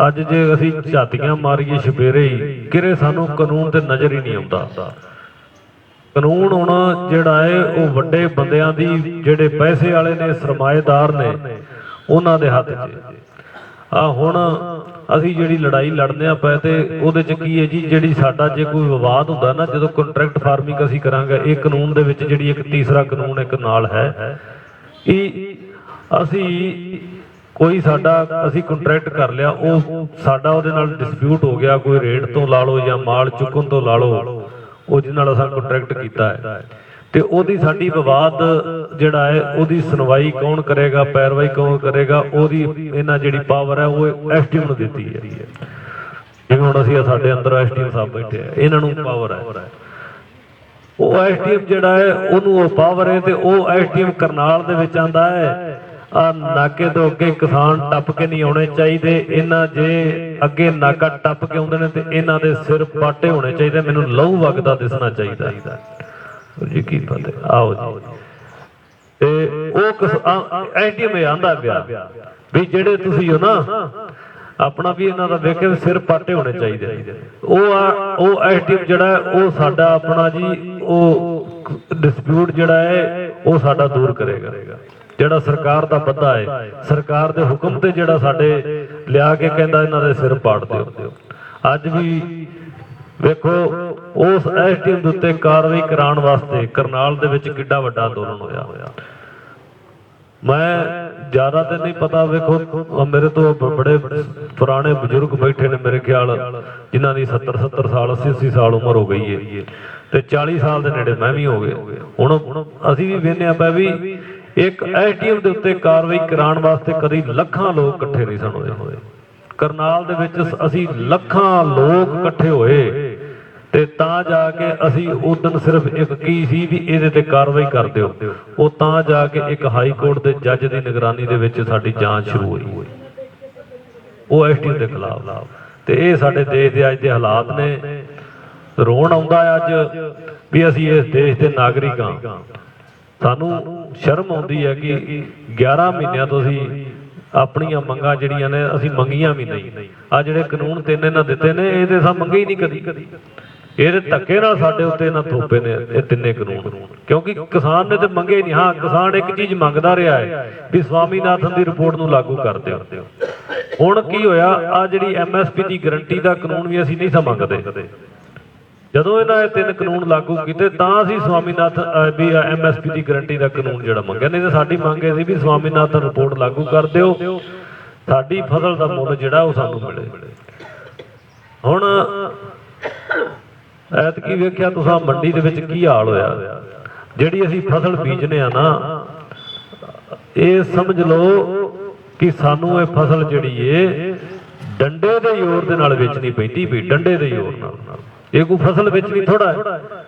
ਅੱਜ ਜੇ ਅਸੀਂ ਝਾਤੀਆਂ ਮਾਰੀਏ ਛਪੇਰੇ ਹੀ ਕਿਰੇ ਸਾਨੂੰ ਕਾਨੂੰਨ ਤੇ ਨਜ਼ਰ ਹੀ ਨਹੀਂ ਆਉਂਦਾ। ਕਾਨੂੰਨ ਹੁਣ ਜਿਹੜਾ ਹੈ ਉਹ ਵੱਡੇ ਬੰਦਿਆਂ ਦੀ, ਜਿਹੜੇ ਪੈਸੇ ਵਾਲੇ ਨੇ, ਸਰਮਾਏਦਾਰ ਨੇ, ਉਹਨਾਂ ਦੇ ਹੱਥ 'ਚ ਆ। ਹੁਣ ਅਸੀਂ ਜਿਹੜੀ ਲੜਾਈ ਲੜਦੇ ਆ ਪਏ ਤੇ ਉਹਦੇ 'ਚ ਕੀ ਹੈ ਜੀ, ਜਿਹੜੀ ਸਾਡਾ ਜੇ ਕੋਈ ਵਿਵਾਦ ਹੁੰਦਾ ਨਾ, ਜਦੋਂ ਕੰਟਰੈਕਟ ਫਾਰਮਿੰਗ ਅਸੀਂ ਕਰਾਂਗੇ, ਇਹ ਕਾਨੂੰਨ ਦੇ ਵਿੱਚ ਜਿਹੜੀ ਇੱਕ ਤੀਸਰਾ ਕਾਨੂੰਨ ਇੱਕ ਨਾਲ ਹੈ, ਇਹ ਅਸੀਂ ਕੋਈ ਸਾਡਾ ਅਸੀਂ ਕੰਟਰੈਕਟ ਕਰ ਲਿਆ, ਉਹ ਸਾਡਾ ਉਹਦੇ ਨਾਲ ਡਿਸਪਿਊਟ ਹੋ ਗਿਆ, ਕੋਈ ਰੇਟ ਤੋਂ ਲਾ ਲਓ ਜਾਂ ਮਾਲ ਚੁੱਕਣ ਤੋਂ ਲਾ ਲਓ, ਉਹ ਜਿਹਦੇ ਨਾਲ ਅਸਾਂ ਕੰਟਰੈਕਟ ਕੀਤਾ ਹੈ, ਤੇ ਉਹਦੀ ਸਾਡੀ ਵਿਵਾਦ ਜਿਹੜਾ ਹੈ ਉਹਦੀ ਸੁਣਵਾਈ ਕੌਣ ਕਰੇਗਾ, ਪੈਰਵਾਈ ਕੌਣ ਕਰੇਗਾ, ਉਹਦੀ ਇਹਨਾਂ ਜਿਹੜੀ ਪਾਵਰ ਹੈ ਉਹ SDM ਨੂੰ ਦਿੱਤੀ ਹੈ। ਜਿਵੇਂ ਹੁਣ ਅਸੀਂ ਸਾਡੇ ਅੰਦਰ SDM ਸਾਹਿਬ ਬੈਠੇ ਆ, ਇਹਨਾਂ ਨੂੰ ਪਾਵਰ ਹੈ। ਉਹ SDM ਜਿਹੜਾ ਹੈ ਉਹਨੂੰ ਉਹ ਪਾਵਰ ਹੈ, ਤੇ ਉਹ SDM ਕਰਨਾਲ ਦੇ ਵਿੱਚ ਆਂਦਾ ਹੈ ਆ ਨਾਕੇ ਤੋਂ ਅੱਗੇ ਕਿਸਾਨ ਟੱਪ ਕੇ ਨਹੀਂ ਆਉਣੇ ਚਾਹੀਦੇ। ਇਹਨਾਂ ਜੇ ਅੱਗੇ ਨਾਕਾ ਟੱਪ ਕੇ ਆਉਂਦੇ ਨੇ ਤੇ ਇਹਨਾਂ ਦੇ ਸਿਰ ਪਾਟੇ ਹੋਣੇ ਚਾਹੀਦੇ, ਮੈਨੂੰ ਲਹੂ ਵਗਦਾ ਦਿਸਣਾ ਚਾਹੀਦਾ ਜੀ। ਕੀ ਪਤਾ ਆਓ ਜੀ। ਤੇ ਉਹ SDM ਆਂਦਾ ਪਿਆ ਵੀ ਜਿਹੜੇ ਤੁਸੀਂ ਹੋ ਨਾ ਆਪਣਾ ਵੀ ਇਹਨਾਂ ਦਾ ਵੇਖੇ ਸਿਰ ਪਾਟੇ ਹੋਣੇ ਚਾਹੀਦੇ। ਉਹ SDM ਜਿਹੜਾ ਉਹ ਸਾਡਾ ਆਪਣਾ ਜੀ ਉਹ ਡਿਸਪਿਊਟ ਜਿਹੜਾ ਹੈ ਉਹ ਸਾਡਾ ਦੂਰ ਕਰੇਗਾ। ਜਿਹੜਾ ਸਰਕਾਰ ਦਾ ਬੰਦਾ ਹੈ, ਸਰਕਾਰ ਦੇ ਹੁਕਮ ਤੇ ਜਿਹੜਾ ਸਾਡੇ ਲਿਆ ਕੇ ਕਹਿੰਦਾ ਇਹਨਾਂ ਦੇ ਸਿਰ ਪਾੜ ਦਿਓ। ਅੱਜ ਵੀ ਵੇਖੋ ਉਸ SDM ਦੇ ਉੱਤੇ ਕਾਰਵਾਈ ਕਰਾਉਣ ਵਾਸਤੇ ਕਰਨਾਲ ਦੇ ਵਿੱਚ ਕਿੱਡਾ ਵੱਡਾ ਅੰਦੋਲਨ ਹੋਇਆ। ਮੈਂ ਜ਼ਿਆਦਾ ਤੇ ਨਹੀਂ ਪਤਾ, ਵੇਖੋ ਮੇਰੇ ਤੋਂ ਬੜੇ ਪੁਰਾਣੇ ਬਜ਼ੁਰਗ ਬੈਠੇ ਨੇ ਮੇਰੇ ਖਿਆਲ, ਜਿਨ੍ਹਾਂ ਦੀ 70 ਸਾਲ 80 ਸਾਲ ਉਮਰ ਹੋ ਗਈ ਹੈ, ਤੇ 40 ਸਾਲ ਦੇ ਨੇੜੇ ਮੈਂ ਵੀ ਹੋ ਗਏ। ਹੁਣ ਅਸੀਂ ਵੀ ਵੇਖਦੇ ਆ ਵੀ ਇੱਕ SDM ਦੇ ਉੱਤੇ ਕਾਰਵਾਈ ਕਰਾਉਣ ਵਾਸਤੇ ਕਦੀ ਲੱਖਾਂ ਲੋਕ ਇਕੱਠੇ ਨਹੀਂ ਸਨ ਹੋਏ। ਕਰਨਾਲ ਦੇ ਵਿੱਚ ਅਸੀਂ ਲੱਖਾਂ ਲੋਕ ਇਕੱਠੇ ਹੋਏ ਤੇ ਤਾਂ ਜਾ ਕੇ ਅਸੀਂ ਉਦੋਂ ਸਿਰਫ ਇੱਕ ਕੀ ਸੀ ਵੀ ਇਹਦੇ ਤੇ ਕਾਰਵਾਈ ਕਰ ਦਿਓ, ਉਹ ਤਾਂ ਜਾ ਕੇ ਇੱਕ ਹਾਈ ਕੋਰਟ ਦੇ ਜੱਜ ਦੀ ਨਿਗਰਾਨੀ ਦੇ ਵਿੱਚ ਸਾਡੀ ਜਾਂਚ ਸ਼ੁਰੂ ਹੋਈ ਉਹ SDM ਦੇ ਖਿਲਾਫ। ਤੇ ਇਹ ਸਾਡੇ ਦੇਸ਼ ਦੇ ਅੱਜ ਦੇ ਹਾਲਾਤ ਨੇ। ਰੋਣ ਆਉਂਦਾ ਅੱਜ ਵੀ ਅਸੀਂ ਇਸ ਦੇਸ਼ ਦੇ ਨਾਗਰਿਕ ਹਾਂ। ਸਾਨੂੰ ਸ਼ਰਮ ਆਉਂਦੀ ਹੈ ਕਿ 11 ਮਹੀਨਿਆਂ ਤੋਂ ਅਸੀਂ ਆਪਣੀਆਂ ਮੰਗਾਂ ਜਿਹੜੀਆਂ ਨੇ ਅਸੀਂ ਮੰਗੀਆਂ ਵੀ ਨਹੀਂ। ਆ ਜਿਹੜੇ ਕਾਨੂੰਨ ਤਿੰਨ ਇਹਨਾਂ ਦਿੱਤੇ ਨੇ ਇਹਦੇ ਸਾਂ ਮੰਗੇ ਹੀ ਨਹੀਂ ਕਦੀ। ਇਹਦੇ ਧੱਕੇ ਨਾਲ ਸਾਡੇ ਉੱਤੇ ਇਹਨਾਂ ਥੋਪੇ ਨੇ ਇਹ ਤਿੰਨੇ ਕਾਨੂੰਨ, ਕਿਉਂਕਿ ਕਿਸਾਨ ਨੇ ਤੇ ਮੰਗੇ ਨਹੀਂ। ਹਾਂ, ਕਿਸਾਨ ਇੱਕ ਚੀਜ਼ ਮੰਗਦਾ ਰਿਹਾ ਹੈ ਵੀ ਸਵਾਮੀਨਾਥਨ ਦੀ ਰਿਪੋਰਟ ਨੂੰ ਲਾਗੂ ਕਰ ਦਿਓ। ਹੁਣ ਕੀ ਹੋਇਆ, ਆ ਜਿਹੜੀ MSP ਦੀ ਗਰੰਟੀ ਦਾ ਕਾਨੂੰਨ ਵੀ ਅਸੀਂ ਨਹੀਂ ਸਾਂ ਮੰਗਦੇ। ਜਦੋਂ ਇਹਨਾਂ ਇਹ ਤਿੰਨ ਕਾਨੂੰਨ ਲਾਗੂ ਕੀਤੇ ਤਾਂ ਅਸੀਂ ਸਵਾਮੀਨਾਥਨ ਵੀ MSP ਦੀ ਗਰੰਟੀ ਦਾ ਕਾਨੂੰਨ ਜਿਹੜਾ ਮੰਗਿਆ। ਨਹੀਂ ਤਾਂ ਸਾਡੀ ਮੰਗ ਇਹ ਸੀ ਵੀ ਸਵਾਮੀਨਾਥਨ ਰਿਪੋਰਟ ਲਾਗੂ ਕਰ ਦਿਓ, ਸਾਡੀ ਫਸਲ ਦਾ ਮੁੱਲ ਜਿਹੜਾ ਉਹ ਸਾਨੂੰ ਮਿਲੇ। ਹੁਣ ਐਤਕੀ ਵੇਖਿਆ ਤੁਸੀਂ ਮੰਡੀ ਦੇ ਵਿੱਚ ਕੀ ਹਾਲ ਹੋਇਆ। ਜਿਹੜੀ ਅਸੀਂ ਫਸਲ ਬੀਜਨੇ ਆ ਨਾ, ਇਹ ਸਮਝ ਲਓ ਕਿ ਸਾਨੂੰ ਇਹ ਫਸਲ ਜਿਹੜੀ ਏ ਡੰਡੇ ਦੇ ਜ਼ੋਰ ਦੇ ਨਾਲ ਵੇਚਣੀ ਪੈਂਦੀ ਵੀ, ਡੰਡੇ ਦੇ ਜ਼ੋਰ ਨਾਲ। ਇਹ ਕੋਈ ਫਸਲ ਵੇਚਣੀ ਥੋੜਾ ਹੈ।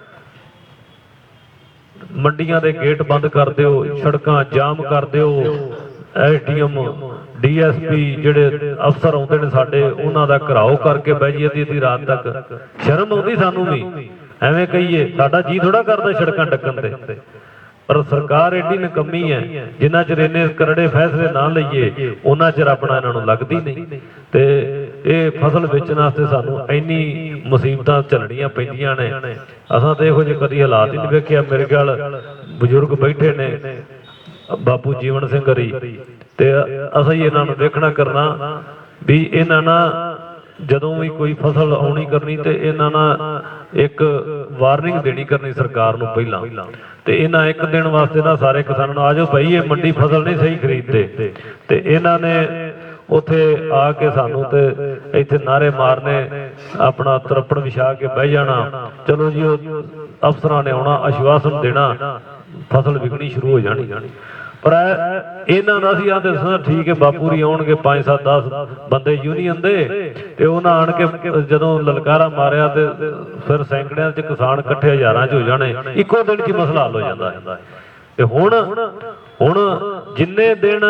ਮੰਡੀਆਂ ਦੇ ਗੇਟ ਬੰਦ ਕਰ ਦਿਓ, ਸੜਕਾਂ ਜਾਮ ਕਰ ਦਿਓ, ਐਸਡੀਐਮ ਡੀਐਸਪੀ ਜਿਹੜੇ ਅਫਸਰ ਆਉਂਦੇ ਨੇ ਸਾਡੇ, ਉਹਨਾਂ ਦਾ ਘਰਾਓ ਕਰਕੇ ਬਹਿ ਜੀ ਅੱਧੀ ਰਾਤ ਤੱਕ। ਸ਼ਰਮ ਆਉਂਦੀ ਸਾਨੂੰ ਵੀ, ਐਵੇਂ ਕਹੀਏ, ਸਾਡਾ ਜੀ ਥੋੜਾ ਕਰਦਾ ਸੜਕਾਂ ਡੱਕਣ ਤੇ। ਪਰ ਸਰਕਾਰ ਐਡੀ ਨਕੰਮੀ ਹੈ, ਜਿੰਨਾ ਚਿਰ ਇੰਨੇ ਕਰੜੇ ਫੈਸਲੇ ਨਾ ਲਈਏ ਉਹਨਾਂ ਚਿਰ ਆਪਣਾ ਇਹਨਾਂ ਨੂੰ ਲੱਗਦੀ ਨਹੀਂ। ਤੇ ਇਹ ਫਸਲ ਵੇਚਣ ਵਾਸਤੇ ਸਾਨੂੰ ਇੰਨੀ ਮੁਸੀਬਤਾਂ ਝੱਲਣੀਆਂ ਪੈਂਦੀਆਂ ਨੇ। ਅਸਾਂ ਤਾਂ ਇਹੋ ਜਿਹੇ ਕਦੀ ਹਾਲਾਤ ਹੀ ਨਹੀਂ ਵੇਖਿਆ। ਮੇਰੇ ਕੋਲ ਬਜ਼ੁਰਗ ਬੈਠੇ ਨੇ, ਬਾਪੂ ਜੀਵਨ ਸਿੰਘ ਹਰੀ, ਤੇ ਅਸੀਂ ਇਹਨਾਂ ਨੂੰ ਦੇਖਣਾ ਕਰਨਾ ਵੀ ਇਹਨਾਂ ਨਾਲ ਜਦੋਂ ਵੀ ਕੋਈ ਫਸਲ ਆਉਣੀ ਕਰਨੀ ਤੇ ਇਹਨਾਂ ਨਾਲ ਇੱਕ ਵਾਰਨਿੰਗ ਦੇਣੀ ਕਰਨੀ ਸਰਕਾਰ ਨੂੰ ਪਹਿਲਾਂ। ਤੇ ਇਹਨਾਂ ਇੱਕ ਦਿਨ ਵਾਸਤੇ ਨਾ ਸਾਰੇ ਕਿਸਾਨਾਂ ਨੂੰ, ਆਜੋ ਭਾਈ ਇਹ ਮੰਡੀ ਫਸਲ ਨਹੀਂ ਸਹੀ ਖਰੀਦਦੇ, ਤੇ ਇਹਨਾਂ ਨੇ ਉੱਥੇ ਆ ਕੇ ਸਾਨੂੰ ਤੇ ਇੱਥੇ ਨਾਰੇ ਮਾਰਨੇ, ਆਪਣਾ ਤਰਪੜ ਵਿਛਾ ਕੇ ਬਹਿ ਜਾਣਾ। ਚਲੋ ਜੀ, ਉਹ ਅਫਸਰਾਂ ਨੇ ਆਉਣਾ, ਆਸ਼ਵਾਸਨ ਦੇਣਾ, ਫਸਲ ਵਿਕਣੀ ਸ਼ੁਰੂ ਹੋ ਜਾਣੀ। ਪਰ ਇਹਨਾਂ ਦਾ ਅਸੀਂ ਆਹ ਦੱਸਣਾ ਠੀਕ ਹੈ, ਬਾਪੂ ਜੀ ਆਉਣਗੇ 5 7 10 ਬੰਦੇ ਯੂਨੀਅਨ ਦੇ, ਤੇ ਉਹਨਾਂ ਆਣ ਕੇ ਜਦੋਂ ਲਲਕਾਰਾ ਮਾਰਿਆ ਤੇ ਫਿਰ ਸੈਂਕੜਿਆਂ 'ਚ ਕਿਸਾਨ ਇਕੱਠੇ ਹਜ਼ਾਰਾਂ 'ਚ ਹੋ ਜਾਣੇ, ਇੱਕੋ ਦਿਨ 'ਚ ਹੀ ਮਸਲਾ ਹੱਲ ਹੋ ਜਾਂਦਾ ਹੈ। ਤੇ ਹੁਣ ਜਿੰਨੇ ਦਿਨ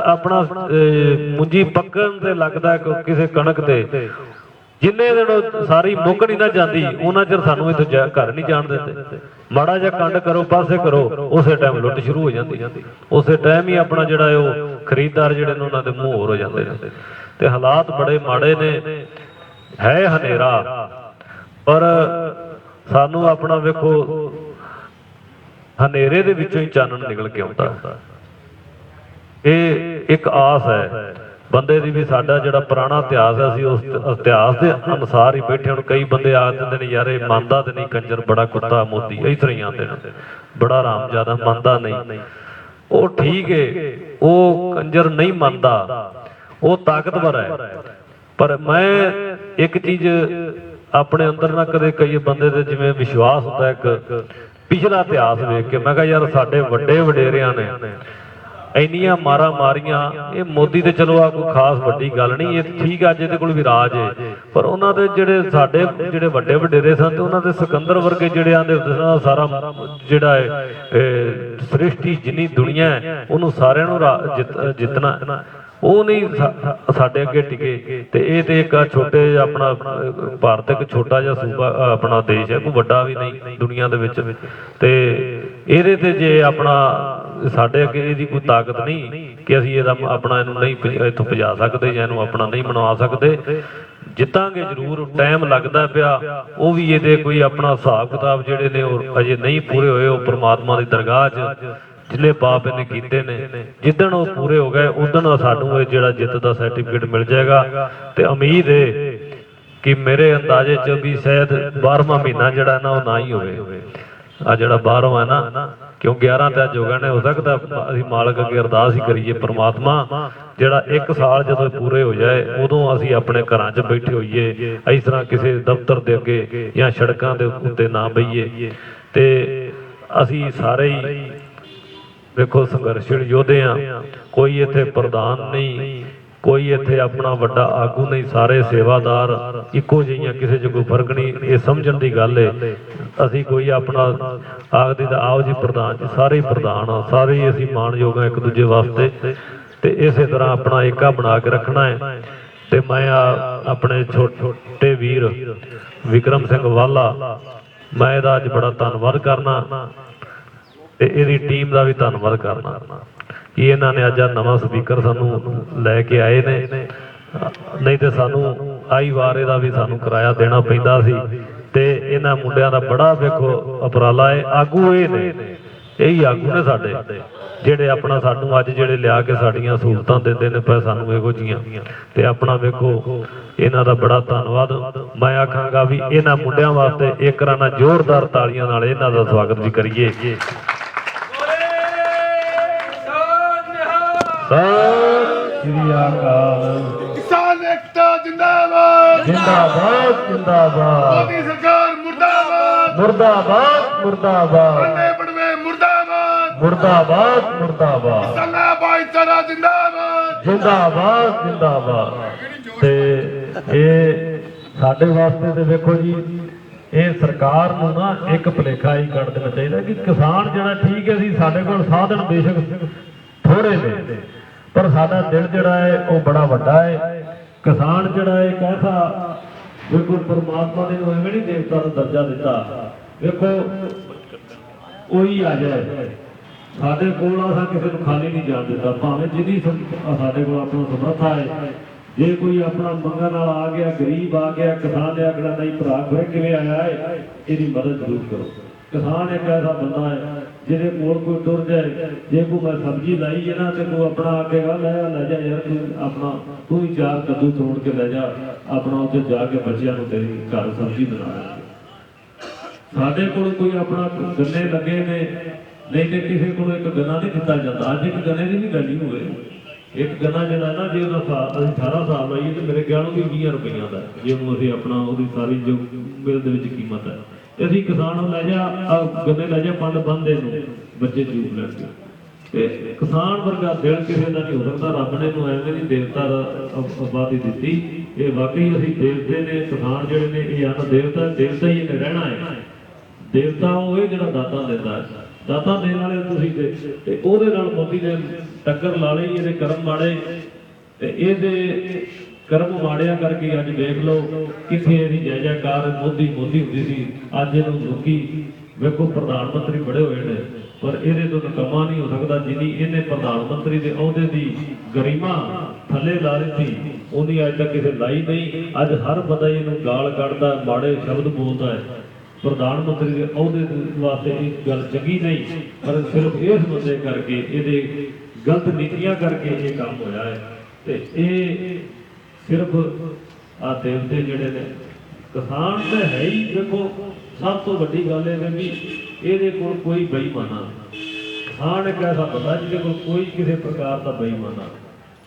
ਆਪਣਾ ਮੁੰਜੀ ਪੱਕਣ ਤੇ ਲੱਗਦਾ ਕਿਸੇ ਕਣਕ ਤੇ, ਜਿੰਨੇ ਦਿਨ ਸਾਰੀ ਮੁੱਕ ਨਹੀਂ ਨਾ ਜਾਂਦੀ, ਉਹਨਾਂ ਚਿਰ ਸਾਨੂੰ ਇੱਥੇ ਘਰ ਨਹੀਂ ਜਾਣ ਦਿੰਦੇ। ਮਾੜਾ ਜਿਹਾ ਕੰਡ ਕਰੋ, ਪਾਸੇ ਕਰੋ, ਉਸੇ ਟਾਈਮ ਲੁੱਟ ਸ਼ੁਰੂ ਹੋ ਜਾਂਦੀ, ਉਸੇ ਟਾਈਮ ਹੀ ਆਪਣਾ ਜਿਹੜਾ ਉਹ ਖਰੀਦਦਾਰ ਜਿਹੜੇ ਨੇ ਉਹਨਾਂ ਦੇ ਮੂੰਹ ਹੋਰ ਹੋ ਜਾਂਦੇ ਨੇ। ਤੇ ਹਾਲਾਤ ਬੜੇ ਮਾੜੇ ਨੇ, ਹੈ ਹਨੇਰਾ, ਪਰ ਸਾਨੂੰ ਆਪਣਾ ਵੇਖੋ ਹਨੇਰੇ ਦੇ ਵਿੱਚੋਂ ਹੀ ਚਾਨਣ ਨਿਕਲ ਕੇ ਆਉਂਦਾ। ਇਹ ਇੱਕ ਆਸ ਹੈ ਬੰਦੇ ਦੀ ਵੀ ਸਾਡਾ ਜਿਹੜਾ ਪੁਰਾਣਾ ਇਤਿਹਾਸ ਹੈ, ਅਸੀਂ ਉਸ ਇਤਿਹਾਸ ਦੇ ਅਨੁਸਾਰ ਹੀ ਬੈਠੇ। ਹੁਣ ਕਈ ਬੰਦੇ ਆ ਦਿੰਦੇ ਨੇ ਯਾਰ ਇਹ ਮੰਨਦਾ ਤੇ ਨਹੀਂ, ਕੰਜਰ ਬੜਾ ਕੁੱਤਾ ਮੋਦੀ, ਇਸ ਤਰ੍ਹਾਂ ਹੀ ਆਉਂਦੇ ਨੇ, ਬੜਾ ਹਰਾਮਜ਼ਾਦਾ ਮੰਨਦਾ ਨਹੀਂ। ਉਹ ਠੀਕ ਹੈ, ਉਹ ਕੰਜਰ ਨਹੀਂ ਮੰਨਦਾ, ਉਹ ਤਾਕਤਵਰ ਹੈ। ਪਰ ਮੈਂ ਇੱਕ ਚੀਜ਼ ਆਪਣੇ ਅੰਦਰ ਨਾ ਕਦੇ ਕਈ ਬੰਦੇ ਦੇ ਜਿਵੇਂ ਵਿਸ਼ਵਾਸ ਹੁੰਦਾ, ਇੱਕ ਪਿਛਲਾ ਇਤਿਹਾਸ ਵੇਖ ਕੇ ਮੈਂ ਕਿਹਾ ਯਾਰ ਸਾਡੇ ਵੱਡੇ ਵਡੇਰਿਆਂ ਨੇ ਇੰਨੀਆਂ ਮਾਰਾਂ ਮਾਰੀਆਂ, ਇਹ ਮੋਦੀ ਤੇ ਚਲੋ ਆ ਕੋਈ ਖਾਸ ਵੱਡੀ ਗੱਲ ਨਹੀਂ, ਇਹ ਠੀਕ ਆ ਅੱਜ ਇਹਦੇ ਕੋਲ ਵੀ ਰਾਜ ਹੈ, ਪਰ ਉਹਨਾਂ ਦੇ ਜਿਹੜੇ ਸਾਡੇ ਜਿਹੜੇ ਵੱਡੇ ਵਡੇਰੇ ਸਨ ਤੇ ਉਹਨਾਂ ਦੇ ਸਿਕੰਦਰ ਵਰਗੇ ਜਿਹੜੇ ਆਂਦੇ ਸਾਰਾ ਜਿਹੜਾ ਹੈ ਸ੍ਰਿਸ਼ਟੀ ਜਿੰਨੀ ਦੁਨੀਆ ਹੈ ਉਹਨੂੰ ਸਾਰਿਆਂ ਨੂੰ ਜਿੱਤਣਾ, ਉਹ ਨਹੀਂ ਸਾਡੇ ਅੱਗੇ ਟਿਕੇ। ਤੇ ਇਹ ਤੇ ਇੱਕ ਛੋਟੇ ਆਪਣਾ ਭਾਰਤ ਇੱਕ ਛੋਟਾ ਜਿਹਾ ਸੂਬਾ ਆਪਣਾ ਦੇਸ਼ ਹੈ, ਕੋਈ ਵੱਡਾ ਵੀ ਨਹੀਂ ਦੁਨੀਆ ਦੇ ਵਿੱਚ, ਤੇ ਇਹਦੇ ਤੇ ਜੇ ਆਪਣਾ ਸਾਡੇ ਅੱਗੇ ਇਹਦੀ ਕੋਈ ਤਾਕਤ ਨਹੀਂ ਕਿ ਅਸੀਂ ਇਹਦਾ ਆਪਣਾ ਇਹਨੂੰ ਨਹੀਂ ਇੱਥੋਂ ਭਜਾ ਸਕਦੇ ਜਾਂ ਇਹਨੂੰ ਆਪਣਾ ਨਹੀਂ ਬਣਵਾ ਸਕਦੇ। ਜਿੱਤਾਂਗੇ ਜ਼ਰੂਰ, ਟਾਈਮ ਲੱਗਦਾ ਪਿਆ, ਉਹ ਵੀ ਇਹਦੇ ਕੋਈ ਆਪਣਾ ਹਿਸਾਬ ਕਿਤਾਬ ਜਿਹੜੇ ਨੇ ਉਹ ਅਜੇ ਨਹੀਂ ਪੂਰੇ ਹੋਏ। ਉਹ ਪ੍ਰਮਾਤਮਾ ਦੀ ਦਰਗਾਹ 'ਚ ਜਿੰਨੇ ਪਾਪ ਇਹਨੇ ਕੀਤੇ ਨੇ, ਜਿੱਦਣ ਉਹ ਪੂਰੇ ਹੋ ਗਏ ਉਦਣ ਸਾਨੂੰ ਇਹ ਜਿਹੜਾ ਜਿੱਤ ਦਾ ਸਰਟੀਫਿਕੇਟ ਮਿਲ ਜਾਏਗਾ। ਤੇ ਉਮੀਦ ਹੈ ਕਿ ਮੇਰੇ ਅੰਦਾਜ਼ੇ 'ਚ ਵੀ ਸ਼ਾਇਦ 12ਵਾਂ ਮਹੀਨਾ ਜਿਹੜਾ ਨਾ ਉਹ ਨਾ ਹੀ ਹੋਵੇ। ਆ ਜਿਹੜਾ 12ਵਾਂ ਹੈ ਨਾ, ਕਿਉਂ 11 ਤੇ ਅੱਜ ਹੋ ਗਏ ਨੇ, ਹੋ ਸਕਦਾ ਅਸੀਂ ਮਾਲਕ ਅੱਗੇ ਅਰਦਾਸ ਹੀ ਕਰੀਏ ਪ੍ਰਮਾਤਮਾ ਜਿਹੜਾ 1 ਸਾਲ ਜਦੋਂ ਪੂਰੇ ਹੋ ਜਾਏ ਉਦੋਂ ਅਸੀਂ ਆਪਣੇ ਘਰਾਂ 'ਚ ਬੈਠੇ ਹੋਈਏ, ਇਸ ਤਰ੍ਹਾਂ ਕਿਸੇ ਦਫ਼ਤਰ ਦੇ ਅੱਗੇ ਜਾਂ ਸੜਕਾਂ ਦੇ ਉੱਤੇ ਨਾ ਬਈਏ। ਤੇ ਅਸੀਂ ਸਾਰੇ ਹੀ ਵੇਖੋ ਸੰਘਰਸ਼ੀਲ ਯੋਧੇ ਆ, ਕੋਈ ਇੱਥੇ ਪ੍ਰਧਾਨ ਨਹੀਂ, ਕੋਈ ਇੱਥੇ ਆਪਣਾ ਵੱਡਾ ਆਗੂ ਨਹੀਂ, ਸਾਰੇ ਸੇਵਾਦਾਰ ਇੱਕੋ ਜਿਹੀਆਂ, ਕਿਸੇ 'ਚ ਕੋਈ ਫਰਕ ਨਹੀਂ। ਇਹ ਸਮਝਣ ਦੀ ਗੱਲ ਹੈ, ਅਸੀਂ ਕੋਈ ਆਪਣਾ ਆਖਦੀ ਤਾਂ ਆਓ ਜੀ ਪ੍ਰਧਾਨ ਜੀ, ਸਾਰੇ ਹੀ ਪ੍ਰਧਾਨ ਆ, ਸਾਰੇ ਹੀ ਅਸੀਂ ਮਾਣਯੋਗ ਆ ਇੱਕ ਦੂਜੇ ਵਾਸਤੇ। ਤੇ ਇਸੇ ਤਰ੍ਹਾਂ ਆਪਣਾ ਏਕਾ ਬਣਾ ਕੇ ਰੱਖਣਾ ਹੈ। ਤੇ ਮੈਂ ਆਪਣੇ ਛੋਟੇ ਵੀਰ ਵਿਕਰਮ ਸਿੰਘ ਵਾਲਾ, ਮੈਂ ਇਹਦਾ ਅੱਜ ਬੜਾ ਧੰਨਵਾਦ ਕਰਨਾ ਤੇ ਇਹਦੀ ਟੀਮ ਦਾ ਵੀ ਧੰਨਵਾਦ ਕਰਨਾ ਕਿ ਇਹਨਾਂ ਨੇ ਅੱਜ ਨਵਾਂ ਸਪੀਕਰ ਸਾਨੂੰ ਲੈ ਕੇ ਆਏ ਨੇ, ਨਹੀਂ ਤੇ ਸਾਨੂੰ ਆਈ ਵਾਰ ਇਹਦਾ ਵੀ ਸਾਨੂੰ ਕਿਰਾਇਆ ਦੇਣਾ ਪੈਂਦਾ ਸੀ। ਤੇ ਇਹਨਾਂ ਮੁੰਡਿਆਂ ਦਾ ਬੜਾ ਵੇਖੋ ਉਪਰਾਲਾ ਹੈ। ਆਗੂ ਇਹ ਨੇ, ਇਹੀ ਆਗੂ ਨੇ ਸਾਡੇ ਜਿਹੜੇ ਆਪਣਾ ਸਾਨੂੰ ਅੱਜ ਜਿਹੜੇ ਲਿਆ ਕੇ ਸਾਡੀਆਂ ਸਹੂਲਤਾਂ ਦਿੰਦੇ ਨੇ ਪਏ ਸਾਨੂੰ ਇਹੋ ਜੀਆਂ। ਤੇ ਆਪਣਾ ਵੇਖੋ ਇਹਨਾਂ ਦਾ ਬੜਾ ਧੰਨਵਾਦ। ਮੈਂ ਆਖਾਂਗਾ ਵੀ ਇਹਨਾਂ ਮੁੰਡਿਆਂ ਵਾਸਤੇ ਇੱਕ ਰਾਣਾ ਜ਼ੋਰਦਾਰ ਤਾਲੀਆਂ ਨਾਲ ਇਹਨਾਂ ਦਾ ਸਵਾਗਤ ਵੀ ਕਰੀਏ। ਸਤਿ ਸ਼੍ਰੀ ਅਕਾਲ। ਕਿਸਾਨ ਏਕਤਾ ਜਿੰਦਾਬਾਦ, ਜਿੰਦਾਬਾਦ ਜਿੰਦਾਬਾਦ, ਮੋਦੀ ਸਰਕਾਰ ਮੁਰਦਾਬਾਦ, ਮੁਰਦਾਬਾਦ ਮੁਰਦਾਬਾਦ, ਬੰਦੇ ਬੜਵੇ ਮੁਰਦਾਬਾਦ, ਮੁਰਦਾਬਾਦ ਮੁਰਦਾਬਾਦ। ਕਿਸਾਨਾਂ ਭਾਈਚਾਰਾ ਜਿੰਦਾਬਾਦ ਜਿੰਦਾਬਾਦ ਜਿੰਦਾਬਾਦ। ਤੇ ਇਹ ਸਾਡੇ ਵਾਸਤੇ ਤੇ ਵੇਖੋ ਜੀ, ਇਹ ਸਰਕਾਰ ਨੂੰ ਨਾ ਇੱਕ ਭੁਲੇਖਾ ਹੀ ਕੱਢ ਦੇਣਾ ਚਾਹੀਦਾ ਕਿ ਕਿਸਾਨ ਜਿਹੜਾ ਠੀਕ ਹੈ ਸੀ, ਸਾਡੇ ਕੋਲ ਸਾਧਨ ਬੇਸ਼ੱਕ ਥੋੜੇ ਨੇ, ਪਰ ਸਾਡਾ ਦਿਲ ਜਿਹੜਾ ਹੈ ਉਹ ਬੜਾ ਵੱਡਾ ਹੈ। ਕਿਸਾਨ ਜਿਹੜਾ ਹੈ ਇੱਕ ਐਸਾ, ਵੇਖੋ ਪਰਮਾਤਮਾ ਨੇ ਐਵੇਂ ਨਹੀਂ ਦੇਵਤਾ ਨੂੰ ਦਰਜਾ ਦਿੱਤਾ। ਵੇਖੋ ਉਹੀ ਆ ਜਾਏ ਸਾਡੇ ਕੋਲ, ਅਸਾਂ ਕਿਸੇ ਨੂੰ ਖਾਲੀ ਨਹੀਂ ਜਾਣ ਦਿੱਤਾ, ਭਾਵੇਂ ਜਿਹਦੀ ਸਾਡੇ ਕੋਲ ਆਪਣਾ ਸਮਰੱਥਾ ਹੈ। ਜੇ ਕੋਈ ਆਪਣਾ ਮੰਗਣ ਵਾਲਾ ਆ ਗਿਆ, ਗਰੀਬ ਆ ਗਿਆ, ਕਿਸਾਨ ਨੇ ਆਖਣਾ ਨਹੀਂ ਭਰਾ ਫਿਰ ਕਿਵੇਂ ਆਇਆ ਹੈ, ਇਹਦੀ ਮਦਦ ਜ਼ਰੂਰ ਕਰੋ। ਕਿਸਾਨ ਇੱਕ ਐਸਾ ਬੰਦਾ ਹੈ ਜਿਹਦੇ ਕੋਲ ਕੋਈ ਟੁਰ ਜਾਏ, ਜੇ ਕੋਈ ਮੈਂ ਸਬਜ਼ੀ ਲਾਈ ਹੈ ਨਾ ਤੇ ਤੂੰ ਆਪਣਾ ਆਖੇਗਾ ਲੈ ਜਾ ਯਾਰ, ਤੂੰ ਆਪਣਾ ਤੂੰ ਹੀ 4 ਕੱਦੂ ਤੋੜ ਕੇ ਲੈ ਜਾ, ਆਪਣਾ ਉੱਥੇ ਜਾ ਕੇ ਬੱਚਿਆਂ ਨੂੰ ਤੇਰੀ ਘਰ ਸਬਜ਼ੀ ਬਣਾ ਲੈ। ਸਾਡੇ ਕੋਲ ਕੋਈ ਆਪਣਾ ਗੰਨੇ ਲੱਗੇ ਨੇ, ਨਹੀਂ ਤੇ ਕਿਸੇ ਕੋਲ ਇੱਕ ਗੰਨਾ ਨਹੀਂ ਦਿੱਤਾ ਜਾਂਦਾ। ਅੱਜ ਇੱਕ ਗੰਨੇ ਦੀ ਵੀ ਵੈਲਿਊ ਹੋਵੇ, ਇੱਕ ਗੰਨਾ ਜਿਹੜਾ ਨਾ ਜੇ ਉਹਦਾ ਅਸੀਂ 18 ਸਾਲ ਲਾਈਏ ਤੇ ਮੇਰੇ ਖਿਆਲ ਨੂੰ ਵੀ 20 ਰੁਪਈਆ ਦਾ, ਜੇ ਉਹਨੂੰ ਅਸੀਂ ਆਪਣਾ ਉਹਦੀ ਸਾਰੀ ਜੋ ਮਿਲ ਦੇ ਵਿੱਚ ਕੀਮਤ ਹੈ, ਤੇ ਅਸੀਂ ਕਿਸਾਨ ਨੂੰ ਲੈ ਜਾ ਗੰਨੇ ਲੈ ਜਾ ਪੰਡ ਬੰਦੇ ਨੂੰ ਬੱਚੇ ਜੂਬ ਲੈਣਗੇ। ਤੇ ਕਿਸਾਨ ਵਰਗਾ ਦਿਲ ਕਿਸੇ ਦਾ ਨਹੀਂ ਹੋ ਸਕਦਾ। ਰੱਬ ਨੇ ਨੂੰ ਐਵੇਂ ਨਹੀਂ ਦੇਵਤਾ ਦਾ ਆਬਾਦੀ ਦਿੱਤੀ, ਇਹ ਵਾਕਈ ਅਸੀਂ ਦੇਵਤੇ ਨੇ। ਕਿਸਾਨ ਜਿਹੜੇ ਨੇ ਇਹ ਹਨ ਦੇਵਤਾ, ਦੇਵਤਾ ਹੀ ਇਹਨੇ ਰਹਿਣਾ ਹੈ। ਦੇਵਤਾ ਉਹ ਹੈ ਜਿਹੜਾ ਦਾਤਾ ਦਿੰਦਾ ਹੈ, ਦਾਤਾ ਦੇਣ ਵਾਲੇ ਤੁਸੀਂ ਤੇ ਉਹਦੇ ਨਾਲ ਮੋਦੀ ਨੇ ਟੱਕਰ ਲਾ ਲਈ। ਇਹਦੇ ਕਰਮ ਮਾੜੇ ਤੇ ਇਹਦੇ ਕਰਮ ਮਾੜਿਆ ਕਰਕੇ ਅੱਜ ਦੇਖ ਲਓ ਕਿੱਥੇ ਇਹਦੀ ਜੈ ਜੈਕਾਰ ਮੋਦੀ ਹੁੰਦੀ ਸੀ, ਅੱਜ ਇਹਨੂੰ ਲੋਕੀ ਵੇਖੋ ਪ੍ਰਧਾਨ ਮੰਤਰੀ ਬੜੇ ਹੋਏ ਨੇ, ਪਰ ਇਹਦੇ ਤੋਂ ਨਕਮਾ ਨਹੀਂ ਹੋ ਸਕਦਾ ਜਿੰਨੀ ਇਹਨੇ ਪ੍ਰਧਾਨ ਮੰਤਰੀ ਦੇ ਅਹੁਦੇ ਦੀ ਗਰਿਮਾ ਥੱਲੇ ਲਾ ਦਿੱਤੀ, ਉਹਦੀ ਅੱਜ ਤੱਕ ਕਿਸੇ ਲਾਈ ਨਹੀਂ। ਅੱਜ ਹਰ ਬੰਦਾ ਇਹਨੂੰ ਗਾਲ ਕੱਢਦਾ, ਮਾੜੇ ਸ਼ਬਦ ਬੋਲਦਾ ਹੈ। ਪ੍ਰਧਾਨ ਮੰਤਰੀ ਦੇ ਅਹੁਦੇ ਵਾਸਤੇ ਇਹ ਗੱਲ ਚੰਗੀ ਨਹੀਂ, ਪਰ ਸਿਰਫ ਇਸ ਬੰਦੇ ਕਰਕੇ, ਇਹਦੇ ਗਲਤ ਨੀਤੀਆਂ ਕਰਕੇ ਇਹ ਕੰਮ ਹੋਇਆ ਹੈ। ਤੇ ਇਹ ਸਿਰਫ ਆ ਦੇਵਤੇ ਜਿਹੜੇ ਨੇ, ਕਿਸਾਨ ਤਾਂ ਹੈ ਹੀ। ਦੇਖੋ ਸਭ ਤੋਂ ਵੱਡੀ ਗੱਲ ਇਹ ਵੀ ਇਹਦੇ ਕੋਲ ਕੋਈ ਬੇਈਮਾਨਾ, ਕਿਸਾਨ ਇੱਕ ਐਸਾ ਬੰਦਾ ਜਿਹਦੇ ਕੋਲ ਕੋਈ ਕਿਸੇ ਪ੍ਰਕਾਰ ਦਾ ਬੇਈਮਾਨਾ,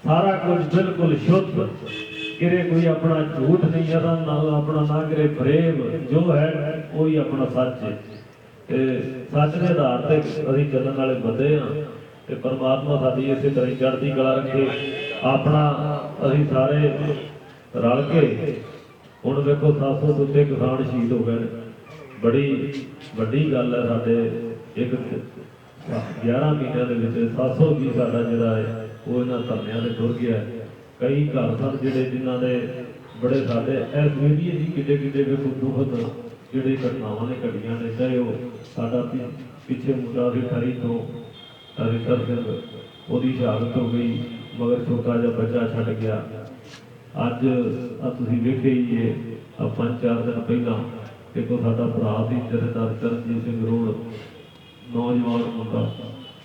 ਸਾਰਾ ਕੁਝ ਬਿਲਕੁਲ ਸ਼ੁੱਧ, ਕਿਰੇ ਕੋਈ ਆਪਣਾ ਝੂਠ ਨਹੀਂ ਹੈ, ਨਾਲ ਆਪਣਾ ਨਾ ਕਰੇ ਫਰੇਬ, ਜੋ ਹੈ ਉਹੀ ਆਪਣਾ ਸੱਚ ਹੈ। ਤੇ ਸੱਚ ਦੇ ਆਧਾਰ ਤੇ ਅਸੀਂ ਚੱਲਣ ਵਾਲੇ ਬੰਦੇ ਹਾਂ, ਤੇ ਪਰਮਾਤਮਾ ਸਾਡੀ ਇਸੇ ਤਰ੍ਹਾਂ ਹੀ ਚੜ੍ਹਦੀ ਕਲਾ ਰੱਖੇ। ਆਪਣਾ ਅਸੀਂ ਸਾਰੇ ਰਲ ਕੇ, ਹੁਣ ਵੇਖੋ 700 ਤੋਂ ਉੱਤੇ ਕਿਸਾਨ ਸ਼ਹੀਦ ਹੋ ਗਏ ਨੇ, ਬੜੀ ਵੱਡੀ ਗੱਲ ਹੈ। ਸਾਡੇ ਇੱਕ 11 ਮਹੀਨਿਆਂ ਦੇ ਵਿੱਚ 700 ਵੀ ਸਾਡਾ ਜਿਹੜਾ ਹੈ ਉਹ ਇਹਨਾਂ ਧਰਨਿਆਂ ਤੇ ਟੁਰ ਗਿਆ। ਕਈ ਘਰ ਸਨ ਜਿਹੜੇ ਜਿਨ੍ਹਾਂ ਦੇ ਬੜੇ ਸਾਡੇ ਇਸ ਏਰੀਏ ਦੀ ਕਿੱਡੇ ਵੇਖੋ ਦੁਖਦ ਜਿਹੜੇ ਘਟਨਾਵਾਂ ਨੇ ਘਟੀਆਂ ਨੇ, ਚਾਹੇ ਉਹ ਸਾਡਾ ਪਿੱਛੇ ਮੁੰਡਾ ਸੀ ਖਰੀ ਤੋਂ ਰਿੰਦਰ ਸਿੰਘ, ਉਹਦੀ ਸ਼ਹਾਦਤ ਹੋ ਗਈ, ਮਗਰ ਛੋਟਾ ਜਿਹਾ ਬੱਚਾ ਛੱਡ ਗਿਆ। ਅੱਜ ਤੁਸੀਂ ਵੇਖੇ ਹੀ ਇਹ 5-4 ਦਿਨ ਪਹਿਲਾਂ ਦੇਖੋ ਸਾਡਾ ਭਰਾ ਸੀ ਜਥੇਦਾਰ ਚਰਨਜੀਤ ਸਿੰਘ ਰੋਡ, ਨੌਜਵਾਨ ਮੁੰਡਾ,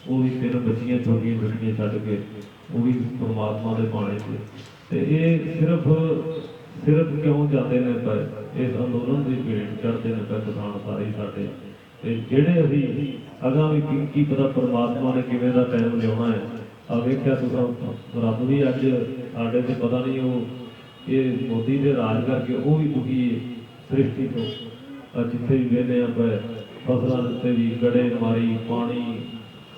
ਉਹ ਵੀ 3 ਬੱਚੀਆਂ ਛੋਟੀਆਂ ਛੱਡ ਕੇ ਉਹ ਵੀ ਪਰਮਾਤਮਾ ਦੇ ਬਾਣੇ ਸੀ। ਤੇ ਇਹ ਸਿਰਫ ਕਿਉਂ ਜਾਂਦੇ ਨੇ ਪਰ ਇਸ ਅੰਦੋਲਨ ਦੀ ਭੇਟ ਚੜ੍ਹਦੇ ਨੇ ਪਰ ਕਿਸਾਨ ਸਾਰੇ ਸਾਡੇ। ਤੇ ਜਿਹੜੇ ਅਸੀਂ ਅਗਾਂ ਵੀ ਕੀ ਪਤਾ ਪਰਮਾਤਮਾ ਨੇ ਕਿਵੇਂ ਦਾ ਟਾਈਮ ਲਿਆਉਣਾ ਹੈ। ਆ ਵੇਖਿਆ ਤੁਸੀਂ ਰੱਬ ਵੀ ਅੱਜ ਸਾਡੇ ਤੇ ਪਤਾ ਨਹੀਂ, ਉਹ ਇਹ ਮੋਦੀ ਦੇ ਰਾਜ ਕਰਕੇ ਉਹ ਵੀ ਦੁਖੀ ਸ੍ਰਿਸ਼ਟੀ ਤੋਂ। ਜਿੱਥੇ ਵੀ ਵੇਖਦੇ ਆਪਾਂ ਫਸਲਾਂ ਦੇ ਉੱਤੇ ਵੀ ਗੜੇ ਮਾਰੀ, ਪਾਣੀ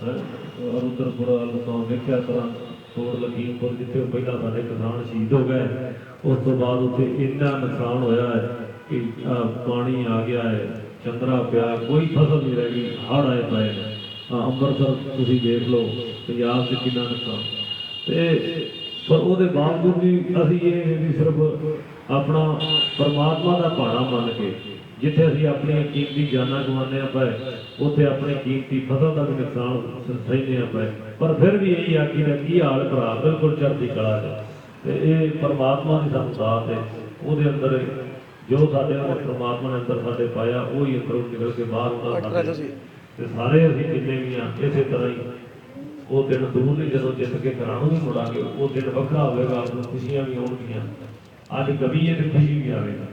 ਰੁਦਰਪੁਰਾ ਤੋਂ ਵੇਖਿਆ ਤਰ੍ਹਾਂ ਹੋਰ ਲਖੀਮਪੁਰ ਜਿੱਥੇ ਪਹਿਲਾਂ ਸਾਡੇ ਕਿਸਾਨ ਸ਼ਹੀਦ ਹੋ ਗਏ, ਉਸ ਤੋਂ ਬਾਅਦ ਉੱਥੇ ਇੰਨਾ ਨੁਕਸਾਨ ਹੋਇਆ ਹੈ ਕਿ ਪਾਣੀ ਆ ਗਿਆ ਹੈ, ਚੰਦਰਾ ਪਿਆ, ਕੋਈ ਫਸਲ ਨਹੀਂ ਰਹਿ ਗਈ, ਹੜ੍ਹ ਆਏ ਪਏ ਨੇ। ਅੰਮ੍ਰਿਤਸਰ ਤੁਸੀਂ ਦੇਖ ਲਓ, ਪੰਜਾਬ 'ਚ ਕਿੰਨਾ ਨੁਕਸਾਨ। ਤੇ ਪਰ ਉਹਦੇ ਬਾਵਜੂਦ ਵੀ ਅਸੀਂ ਇਹ ਵੀ ਸਿਰਫ ਆਪਣਾ ਪਰਮਾਤਮਾ ਦਾ ਭਾਣਾ ਮੰਨ ਕੇ, ਜਿੱਥੇ ਅਸੀਂ ਆਪਣੀਆਂ ਕੀਮਤੀ ਜਾਨਾਂ ਗਵਾਉਂਦੇ ਹਾਂ ਪਏ, ਉੱਥੇ ਆਪਣੀ ਕੀਮਤੀ ਫਸਲ ਦਾ ਵੀ ਨੁਕਸਾਨ ਸਹਿੰਦੇ ਹਾਂ ਪਏ, ਪਰ ਫਿਰ ਵੀ ਇਹੀ ਆਖੀ ਦਾ ਕੀ ਹਾਲ ਭਰਾ, ਬਿਲਕੁਲ ਚੜ੍ਹਦੀ ਕਲਾ 'ਚ। ਤੇ ਇਹ ਪਰਮਾਤਮਾ ਦੀ ਸਾਨੂੰ ਦਾਤ ਹੈ, ਉਹਦੇ ਅੰਦਰ ਜੋ ਸਾਡੇ ਪਰਮਾਤਮਾ ਨੇ ਅੰਦਰ ਸਾਡੇ ਪਾਇਆ ਉਹੀ ਅੰਦਰੋਂ ਨਿਕਲ ਕੇ ਬਾਹਰ ਆਉਂਦਾ ਸਾਡੇ। ਤੇ ਸਾਰੇ ਅਸੀਂ ਜਿੰਨੇ ਵੀ ਹਾਂ ਇਸੇ ਤਰ੍ਹਾਂ ਹੀ ਉਹ ਦਿਨ ਦੂਰ ਨਹੀਂ ਜਦੋਂ ਜਿੱਤ ਕੇ ਘਰਾਂ ਨੂੰ ਵੀ ਮੁੜਾਂਗੇ, ਉਹ ਦਿਨ ਵੱਖਰਾ ਹੋਵੇਗਾ, ਆਪ ਨੂੰ ਖੁਸ਼ੀਆਂ ਵੀ ਆਉਣਗੀਆਂ। ਅੱਜ ਕਵੀ ਹੈ ਤੇ ਖੁਸ਼ੀ ਵੀ ਆਵੇਗਾ।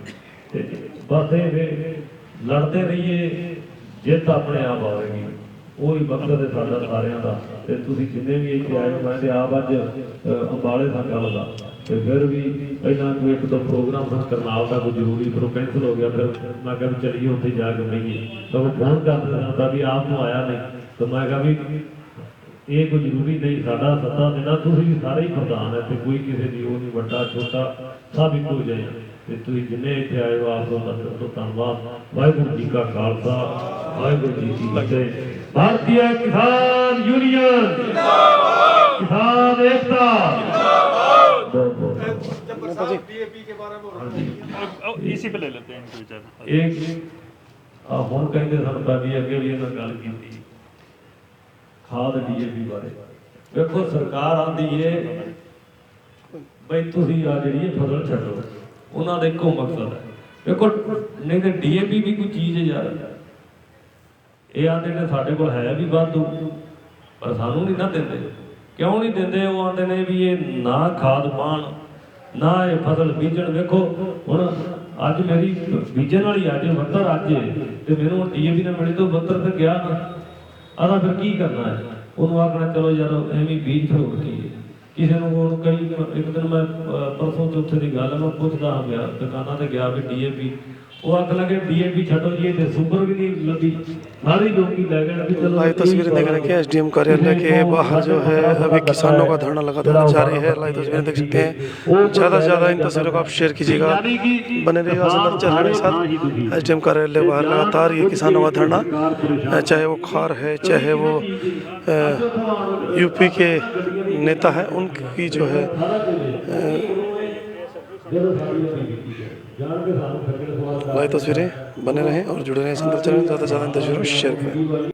ਤੇ ਬਸ ਇਹ ਲੜਦੇ ਰਹੀਏ, ਜਿੱਤ ਆਪਣੇ ਆਪ ਆਵੇਗੀ, ਉਹੀ ਮਕਸਦ ਹੈ ਸਾਡਾ ਸਾਰਿਆਂ ਦਾ। ਤੇ ਤੁਸੀਂ ਜਿੰਨੇ ਵੀ ਇੱਥੇ ਆਏ, ਮੈਂ ਤੇ ਆਪ ਅੱਜ ਅੰਬਾਲੇ ਦਾ ਗੱਲ ਦਾ, ਤੇ ਫਿਰ ਵੀ ਪਹਿਲਾਂ ਕੋਈ 1-2 ਪ੍ਰੋਗਰਾਮ ਸਨ ਕਰਨਾਲ ਦਾ, ਕੋਈ ਜ਼ਰੂਰੀ ਫਿਰ ਕੈਂਸਲ ਹੋ ਗਿਆ। ਫਿਰ ਮੈਂ ਕਿਹਾ ਵੀ ਚਲੀਏ ਉੱਥੇ ਜਾ ਕੇ ਬਈਏ, ਤਾਂ ਉਹ ਫੋਨ ਕਰ ਦਿੰਦਾ ਵੀ ਆਪ ਨੂੰ ਆਇਆ ਨਹੀਂ, ਤਾਂ ਮੈਂ ਕਿਹਾ ਵੀ ਇਹ ਕੋਈ ਜ਼ਰੂਰੀ ਨਹੀਂ ਸਾਡਾ ਸੱਤਾ ਦੇਣਾ, ਤੁਸੀਂ ਵੀ ਸਾਰੇ ਹੀ ਪ੍ਰਧਾਨ ਹੈ ਤੇ ਕੋਈ ਕਿਸੇ ਦੀ ਉਹ ਨਹੀਂ, ਵੱਡਾ ਛੋਟਾ ਸਭ ਇੱਕੋ ਜਿਹੇ ਆ ਤੇ ਤੁਸੀਂ ਜਿੰਨੇ ਇੱਥੇ ਆਏ ਹੋ ਆਪ ਤੋਂ ਧੰਨਵਾਦ। ਵਾਹਿਗੁਰੂ ਜੀ ਕਾ ਖਾਲਸਾ, ਵਾਹਿਗੁਰੂ ਜੀ ਕੀ ਫਤਿਹ। ਭਾਰਤੀ ਕਿਸਾਨ ਯੂਨੀਅਨ ਜਿੰਦਾਬਾਦ, ਕਿਸਾਨ ਏਕਤਾ जिंदाबाद। इसी पे ले लेते हैं इनको विचार। ਹੁਣ ਕਹਿੰਦੇ ਸਾਨੂੰ ਭਾਵੇਂ ਅੱਗੇ ਵੀ ਇਹਨਾਂ ਗੱਲ ਕੀਤੀ ਖਾਦ ਡੀਏਪੀ ਬਾਰੇ। ਵੇਖੋ ਸਰਕਾਰ ਆਂਦੀ ਏ ਬਈ ਤੁਸੀਂ ਆ ਜਿਹੜੀ ਇਹ ਫਸਲ ਛੱਡੋ, ਉਹਨਾਂ ਦਾ ਇੱਕੋ ਮਕਸਦ ਹੈ। ਵੇਖੋ ਨਹੀਂ ਤੇ ਡੀਏਪੀ ਵੀ ਕੋਈ ਚੀਜ਼ ਹੈ ਯਾਰ, ਇਹ ਆਂਦੇ ਨੇ ਸਾਡੇ ਕੋਲ ਹੈ ਵੀ ਵਾਧੂ ਪਰ ਸਾਨੂੰ ਨਹੀਂ ਨਾ ਦਿੰਦੇ। ਕਿਉਂ ਨਹੀਂ ਦਿੰਦੇ? ਉਹ ਆਂਦੇ ਨੇ ਵੀ ਇਹ ਨਾ ਖਾਦ ਪਾਣ ਨਾ ਇਹ ਫਸਲ ਬੀਜਣ। ਵੇਖੋ ਹੁਣ ਅੱਜ ਮੇਰੀ ਬੀਜਣ ਵਾਲੀ ਅੱਜ 72 ਅੱਜ ਤੇ ਮੈਨੂੰ ਡੀਏਪੀ ਨਾਲ ਮਿਲੀ ਤੋਂ 72 ਤੇ ਗਿਆ ਨਾ, ਆਦਾ ਫਿਰ ਕੀ ਕਰਨਾ ਹੈ? ਉਹਨੂੰ ਆਖਣਾ ਚਲੋ ਯਾਰ ਐਵੇਂ ਬੀਜ ਫਰੋੜ ਕੀ ਕਿਸੇ ਨੂੰ। ਹੁਣ ਕਈ ਇੱਕ ਦਿਨ ਮੈਂ ਪਰਸੋਂ ਚੌਥੇ ਦੀ ਗੱਲ ਮੈਂ ਪੁੱਛਦਾ ਹਾਂ ਗਿਆ ਦੁਕਾਨਾਂ ਤੇ ਗਿਆ ਵੀ ਡੀਏਪੀ, ਉਹ ਆਖ लगे ਡੀਏਪੀ ਛੱਡੋ ਜੀ ਤੇ सुपर भी नहीं लगी, सारी लोग ही ले गए कि चलो। लाइव तस्वीरें देख रहे हैं एसडीएम कार्यालय के बाहर जो है अभी किसानों का धरना लगातार जारी है। लाइव तस्वीरें देख सकते हैं, ज़्यादा से ज़्यादा इन तस्वीरों को आप शेयर कीजिएगा, बने रहिएगा संदर्भ चैनल के साथ। एसडीएम कार्यालय बाहर लगातार ये किसानों का धरना, चाहे वो खार है चाहे वो यूपी के नेता है, उनकी जो है लाइव तस्वीरें बने रहें और जुड़े रहें संदर्भ चैनल। ज़्यादा से ज़्यादा इन तस्वीरों को शेयर करें।